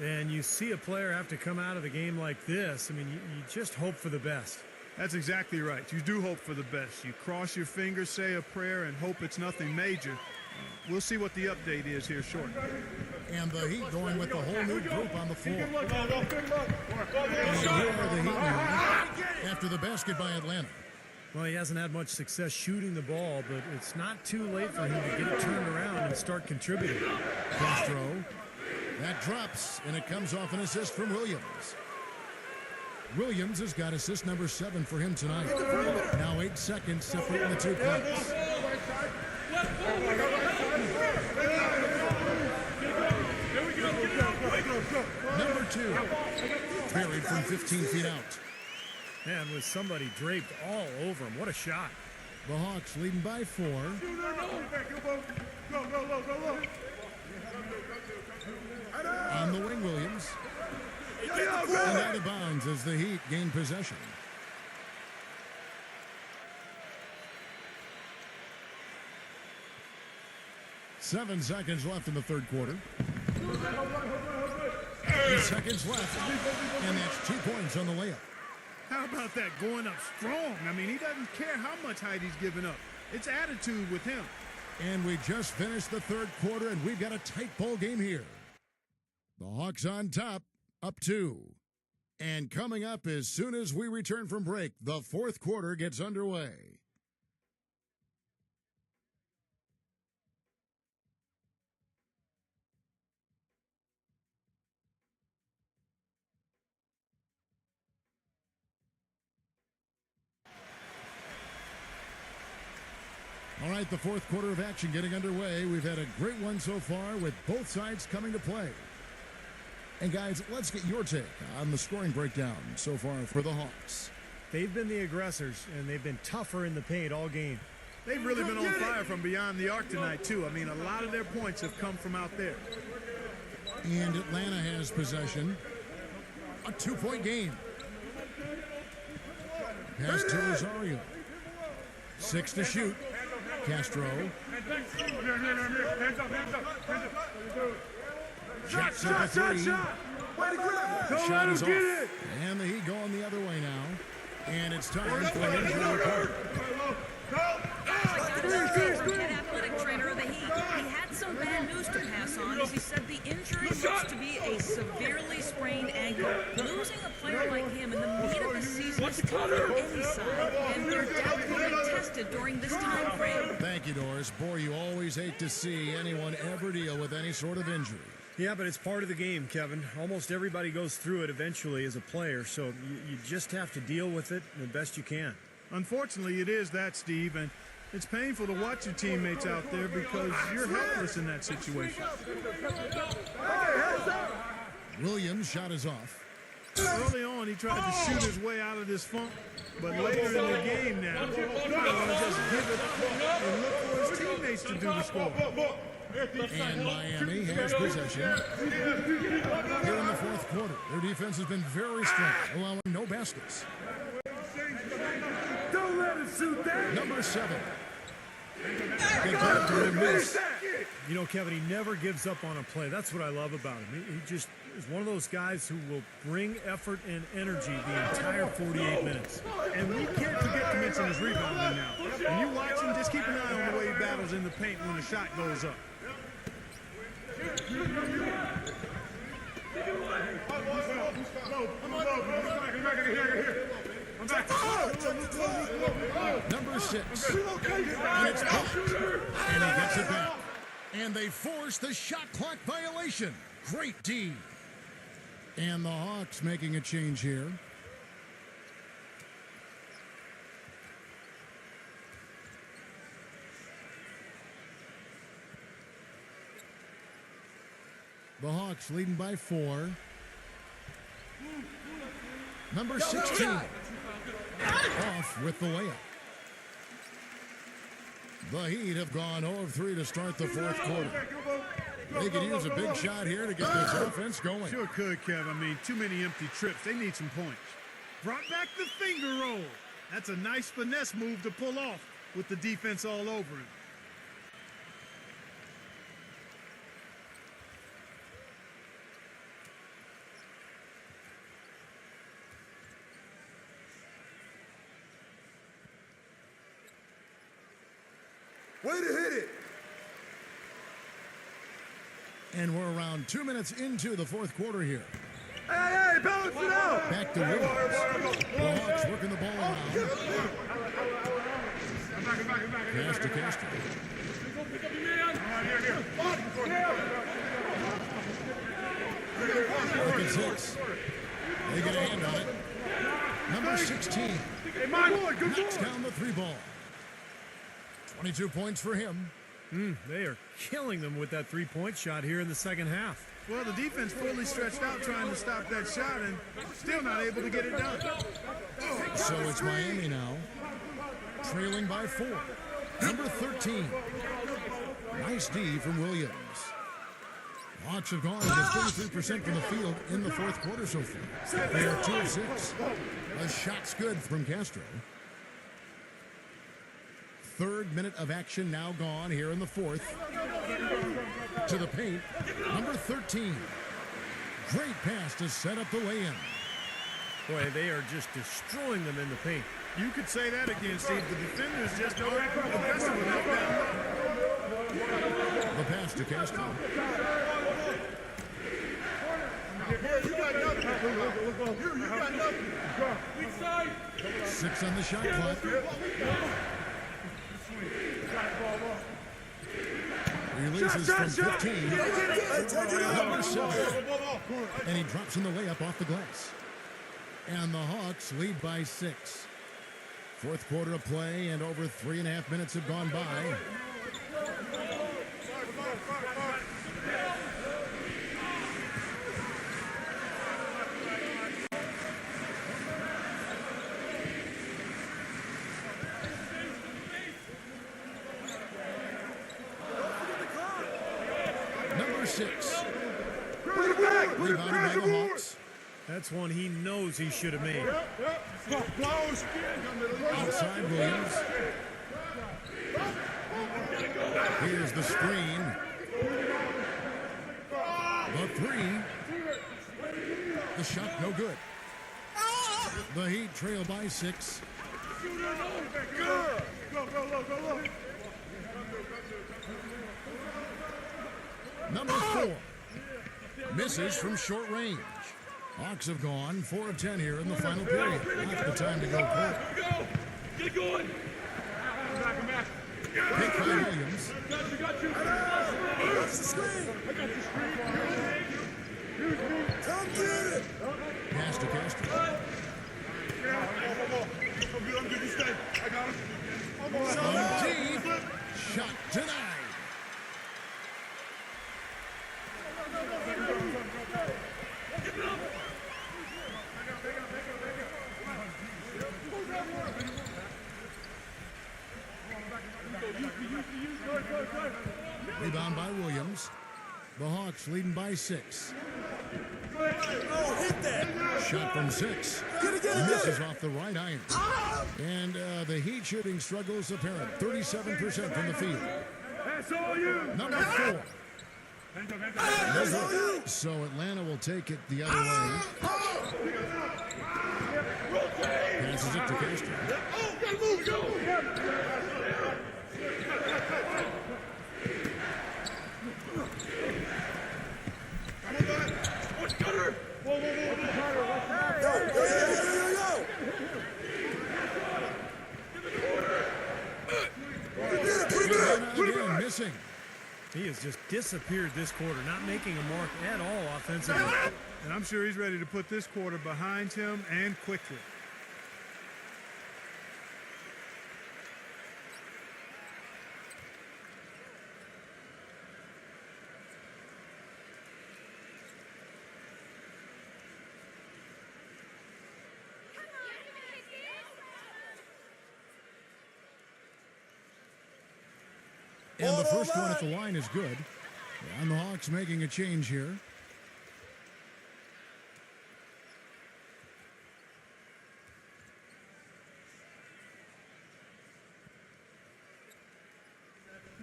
And you see a player have to come out of the game like this. I mean, you just hope for the best. That's exactly right. You do hope for the best. You cross your fingers, say a prayer, and hope it's nothing major. We'll see what the update is here shortly. And the Heat going with the whole new group on the floor. Good luck. And here are the Heat now after the basket by Atlanta. Well, he hasn't had much success shooting the ball, but it's not too late for him to get it turned around and start contributing. Castro. That drops, and it comes off an assist from Williams. Williams has got assist number 7 for him tonight. Now 8 seconds separating the two clubs. Number 2. Buried from 15 feet out. Man, with somebody draped all over him. What a shot. The Hawks leading by 4. On the wing, Williams. And out of bounds as the Heat gain possession. Seven seconds left in the third quarter. 8 seconds left. And that's 2 points on the layup. How about that going up strong? I mean, he doesn't care how much height he's giving up. It's attitude with him. And we just finished the third quarter, and we've got a tight ball game here. The Hawks on top, up 2. And coming up as soon as we return from break, the fourth quarter gets underway. All right, the fourth quarter of action getting underway. We've had a great one so far with both sides coming to play. And guys, let's get your take on the scoring breakdown so far for the Hawks. They've been the aggressors, and they've been tougher in the paint all game. They've really been on fire from beyond the arc tonight, too. I mean, a lot of their points have come from out there. And Atlanta has possession. A 2-point game. Pass to Rosario. 6 to shoot. Castro. Jacks up a 3. Shot is off. And the Heat going the other way now. And it's time for an injury report. Head athletic trainer of the Heat. He had some bad news to pass on as he said the injury looks to be a severely sprained ankle. Losing a player like him in the meat of the season is tough on any side, and their depth will be tested during this time frame. Thank you, Doris. Boy, you always hate to see anyone ever deal with any sort of injury. Yeah, but it's part of the game, Kevin. Almost everybody goes through it eventually as a player, so you just have to deal with it the best you can. Unfortunately, it is that, Steve, and it's painful to watch your teammates out there because you're helpless in that situation. Williams' shot is off. Early on, he tried to shoot his way out of this funk, but later in the game now, he's going to just give it and look for his teammates to do the score. And Miami has possession. Here in the fourth quarter, their defense has been very strong, allowing no baskets. Don't let him shoot that. Number 7. Good job to miss. You know, Kevin, he never gives up on a play. That's what I love about him. He just is one of those guys who will bring effort and energy the entire 48 minutes. And we can't forget to mention his rebounding now. When you watch him, just keep an eye on the way he battles in the paint when the shot goes up. Number 6. And it's blocked. And he gets it back. And they force the shot clock violation. Great D. And the Hawks making a change here. The Hawks leading by 4. Number 16. Off with the layup. The Heat have gone 0 of 3 to start the fourth quarter. They could use a big shot here to get this offense going. Sure could, Kev. I mean, too many empty trips. They need some points. Brought back the finger roll. That's a nice finesse move to pull off with the defense all over him. Way to hit it. And we're around 2 minutes into the fourth quarter here. Hey, balance it out. Back to Williams. The Hawks working the ball around. Pass to Castro. Look at 6. They get a hand on it. Number 16. Knocks down the 3 ball. 22 points for him. They are killing them with that three-point shot here in the second half. Well, the defense fully stretched out trying to stop that shot and still not able to get it done. So it's Miami now, trailing by 4. Number 13. Nice D from Williams. Hawks have gone just 33% from the field in the fourth quarter so far. They are 2 of 6. A shot's good from Castro. Third minute of action now gone here in the fourth. To the paint, number 13. Great pass to set up the lay-in. Boy, they are just destroying them in the paint. You could say that again, Steve. The defenders just aren't aggressive enough down low. The pass to Castro. You got nothing. You got nothing. 6 on the shot clock. Releases from 15. Number 7. And he drops in the layup off the glass. And the Hawks lead by 6. Fourth quarter of play and over 3.5 minutes have gone by. Number 6. Rebounded by the Hawks. That's one he knows he should have made. Outside Williams. Here's the screen. The 3. The shot no good. The Heat trail by 6. Number 4. Misses from short range. Hawks have gone 4 of 10 here in the final period. Not the time to go quick. Get going. Pick by Williams. Got you. Come get it. Pass to Castro. I'm good. You stay. I got him. From deep. Shot denied. Rebound by Williams. The Hawks leading by 6. Oh, hit that. Shot from 6. Misses off the right iron. And the Heat shooting struggles apparent. 37% from the field. That's all you. Number 4. So Atlanta will take it the other way. Passes it to Castro. Again, missing. He has just disappeared this quarter, not making a mark at all offensively. And I'm sure he's ready to put this quarter behind him and quickly. And the first one at the line is good. And the Hawks making a change here.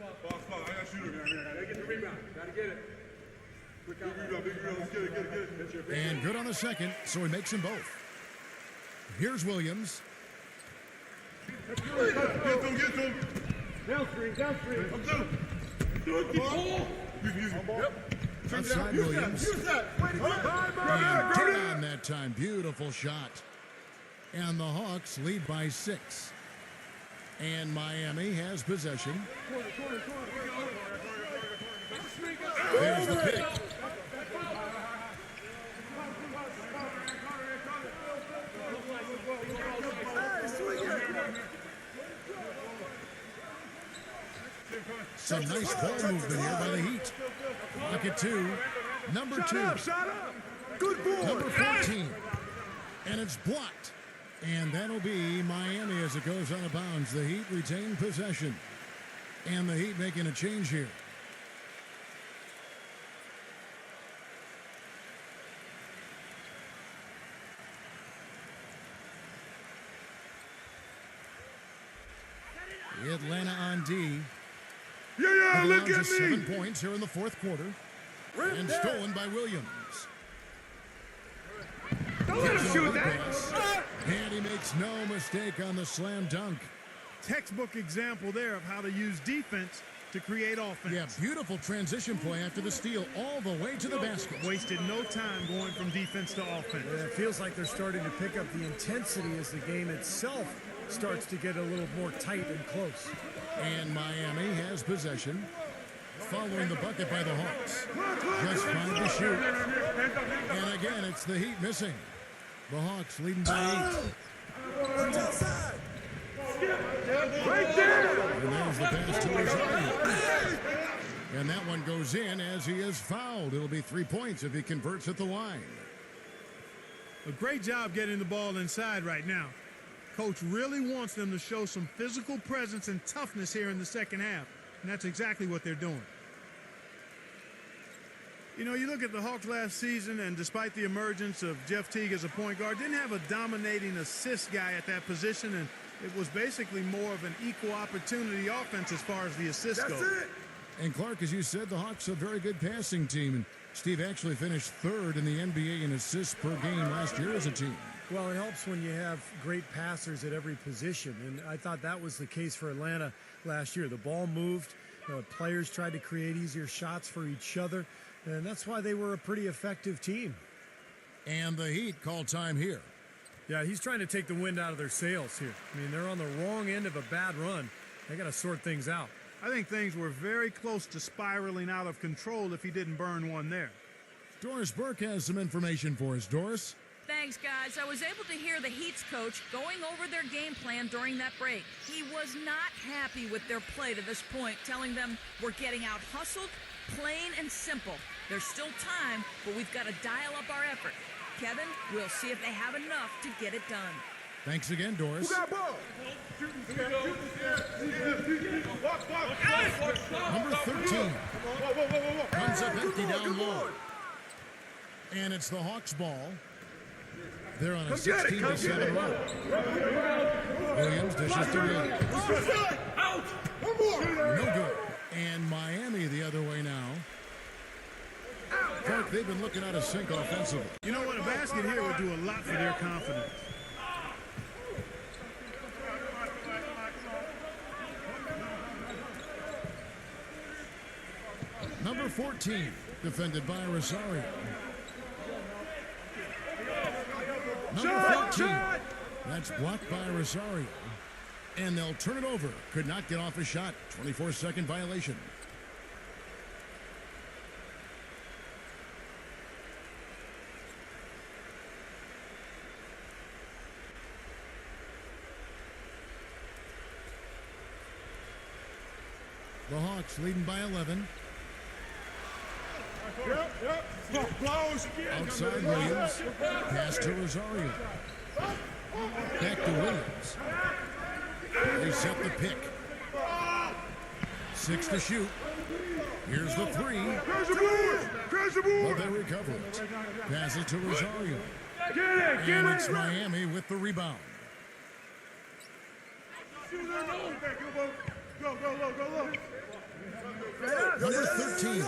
I got shooter, man. Gotta get the rebound. Gotta get it. Big rebound. Let's get it. And good on the second, so he makes them both. Here's Williams. Get to him. Downstream. I'm through. Do it, keep ball. Use it. Yep. Outside Williams. Use that. Way to go. And get on that time. Beautiful shot. And the Hawks lead by 6. And Miami has possession. There's the pick. Some nice ball movement here by the Heat. Look at 2. Number 2. Shot up. Good boy. Number 14. And it's blocked. And that'll be Miami as it goes out of bounds. The Heat retain possession. And the Heat making a change here. Atlanta on D. Yeah, look Allowed at just me. 7 points here in the fourth quarter. And stolen by Williams. Don't let him shoot that. Pass. And he makes no mistake on the slam dunk. Textbook example there of how to use defense to create offense. Yeah, beautiful transition play after the steal all the way to the basket. Wasted no time going from defense to offense. Yeah, it feels like they're starting to pick up the intensity as the game itself starts to get a little more tight and close. And Miami has possession. Following the bucket by the Hawks. Just 5 to shoot. And again, it's the Heat missing. The Hawks leading by 8. Right there. And there's the pass to Rosario. And that one goes in as he is fouled. It'll be 3 points if he converts at the line. A great job getting the ball inside right now. Coach really wants them to show some physical presence and toughness here in the second half. And that's exactly what they're doing. You know, you look at the Hawks last season, and despite the emergence of Jeff Teague as a point guard, didn't have a dominating assist guy at that position, and it was basically more of an equal opportunity offense as far as the assists go. That's it. And Clark, as you said, the Hawks are a very good passing team. And Steve actually finished 3rd in the NBA in assists per game last year as a team. Well, it helps when you have great passers at every position, and I thought that was the case for Atlanta last year. The ball moved, players tried to create easier shots for each other, and that's why they were a pretty effective team. And the Heat call time here. Yeah, he's trying to take the wind out of their sails here. I mean, they're on the wrong end of a bad run, They got to sort things out. I think things were very close to spiraling out of control if he didn't burn one there. Doris Burke has some information for us. Doris? Thanks, guys. I was able to hear the Heat's coach going over their game plan during that break. He was not happy with their play to this point, telling them we're getting out hustled, plain and simple. There's still time, but we've got to dial up our effort. Kevin, we'll see if they have enough to get it done. Thanks again, Doris. Number 13 comes up empty down low. And it's the Hawks' ball. They're on a 16-7 run. Williams dishes to Williams. No good. And Miami the other way now. Clark, they've been looking out of sync offensively. You know what? A basket here would do a lot for their confidence. Number 14, defended by Rosario. Number 14, that's blocked by Rosario. And they'll turn it over. Could not get off a shot. 24-second violation. The Hawks leading by 11. Outside Williams. Pass to Rosario. Back to Williams. They set the pick. 6 to shoot. Here's the 3. But they recover it. Pass it to Rosario. And it's Miami with the rebound. Number 13.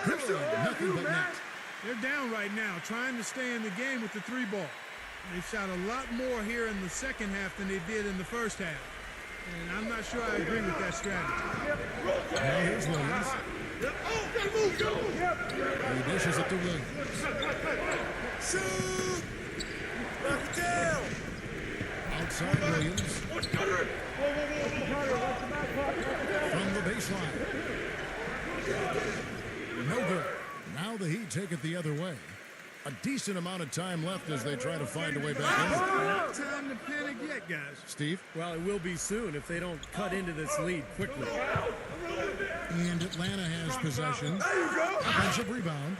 Nothing but net. They're down right now, trying to stay in the game with the 3 ball. They shot a lot more here in the second half than they did in the first half. And I'm not sure I agree with that strategy. Now here's Williams. He dishes it to Williams. Shoot! Knock it down! Outside Williams. From the baseline. No good. Now the Heat take it the other way. A decent amount of time left as they try to find a way back in. Not time to panic yet, guys. Steve? Well, it will be soon if they don't cut into this lead quickly. And Atlanta has possession. Offensive rebound.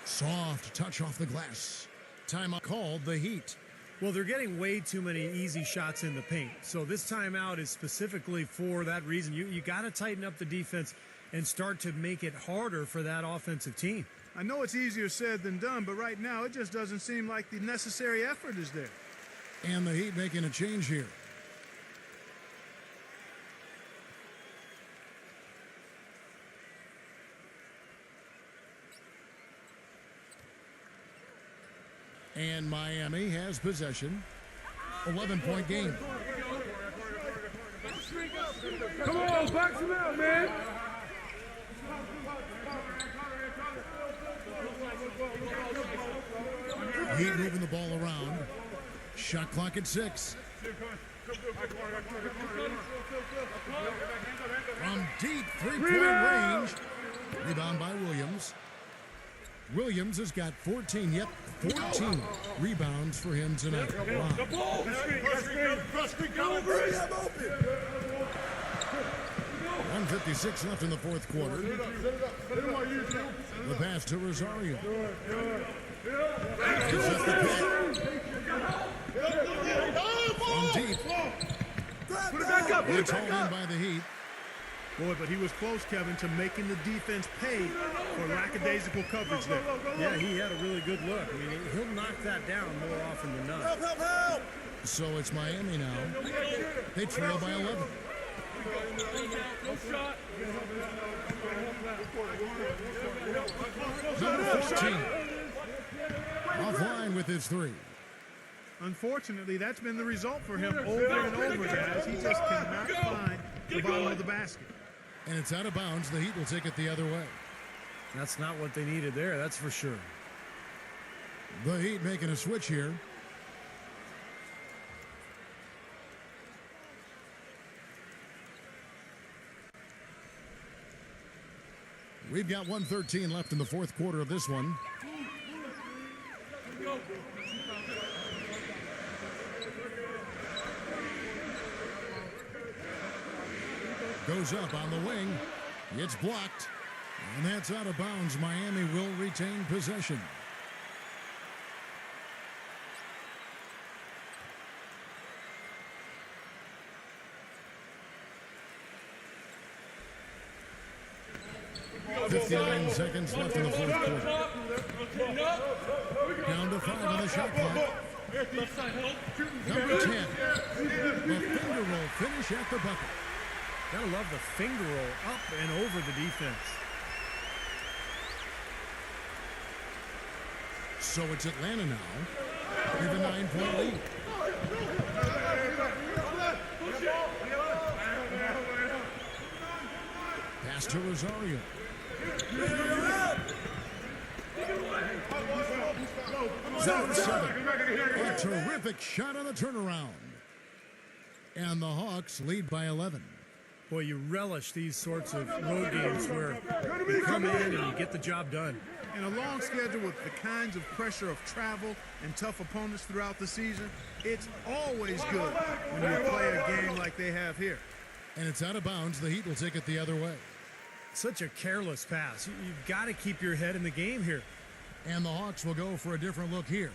Soft touch off the glass. Timeout called the Heat. Well, they're getting way too many easy shots in the paint. So this timeout is specifically for that reason. You got to tighten up the defense and start to make it harder for that offensive team. I know it's easier said than done, but right now it just doesn't seem like the necessary effort is there. And the Heat making a change here. And Miami has possession. 11-point game. Come on, box him out, man. Heat moving the ball around. Shot clock at 6. From deep three-point range. Rebound by Williams. Williams has got 14 rebounds for him tonight. Wow. 1:56 left in the fourth quarter. The pass to Rosario. He's at the pick. From deep. It's hauled in by the Heat. Boy, but he was close, Kevin, to making the defense pay for lackadaisical coverage there. Yeah, he had a really good look. I mean, he'll knock that down more often than not. Help, help, help! So it's Miami now. They trail by 11. Number 14. Offline with his 3. Unfortunately, that's been the result for him over and over, guys. He just cannot find the bottom of the basket. And it's out of bounds. The Heat will take it the other way. That's not what they needed there, that's for sure. The Heat making a switch here. We've got 1:13 left in the fourth quarter of this one. Goes up on the wing. It's blocked. And that's out of bounds. Miami will retain possession. "59 seconds left in the fourth quarter. Down to 5 on the shot clock. Number 10. The finger roll finish at the bucket. Gotta love the finger roll up and over the defense. So it's Atlanta now with a 9-point lead. Pass to Rosario. Zone 7. A terrific shot on the turnaround. And the Hawks lead by 11. Boy, you relish these sorts of road games where you come in and you get the job done. In a long schedule with the kinds of pressure of travel and tough opponents throughout the season, it's always good when you play a game like they have here. And it's out of bounds. The Heat will take it the other way. Such a careless pass. You've got to keep your head in the game here. And the Hawks will go for a different look here.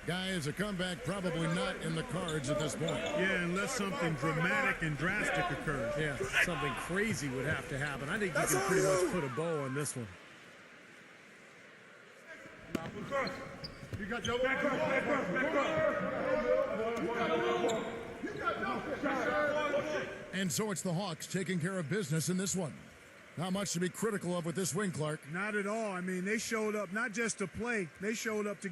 Guys, a comeback probably not in the cards at this point. Yeah, unless something dramatic and drastic occurs. Yeah, something crazy would have to happen. I think you can pretty much put a bow on this one. You got your back up. And so it's the Hawks taking care of business in this one. Not much to be critical of with this win, Clark. Not at all. I mean, they showed up not just to play, they showed up to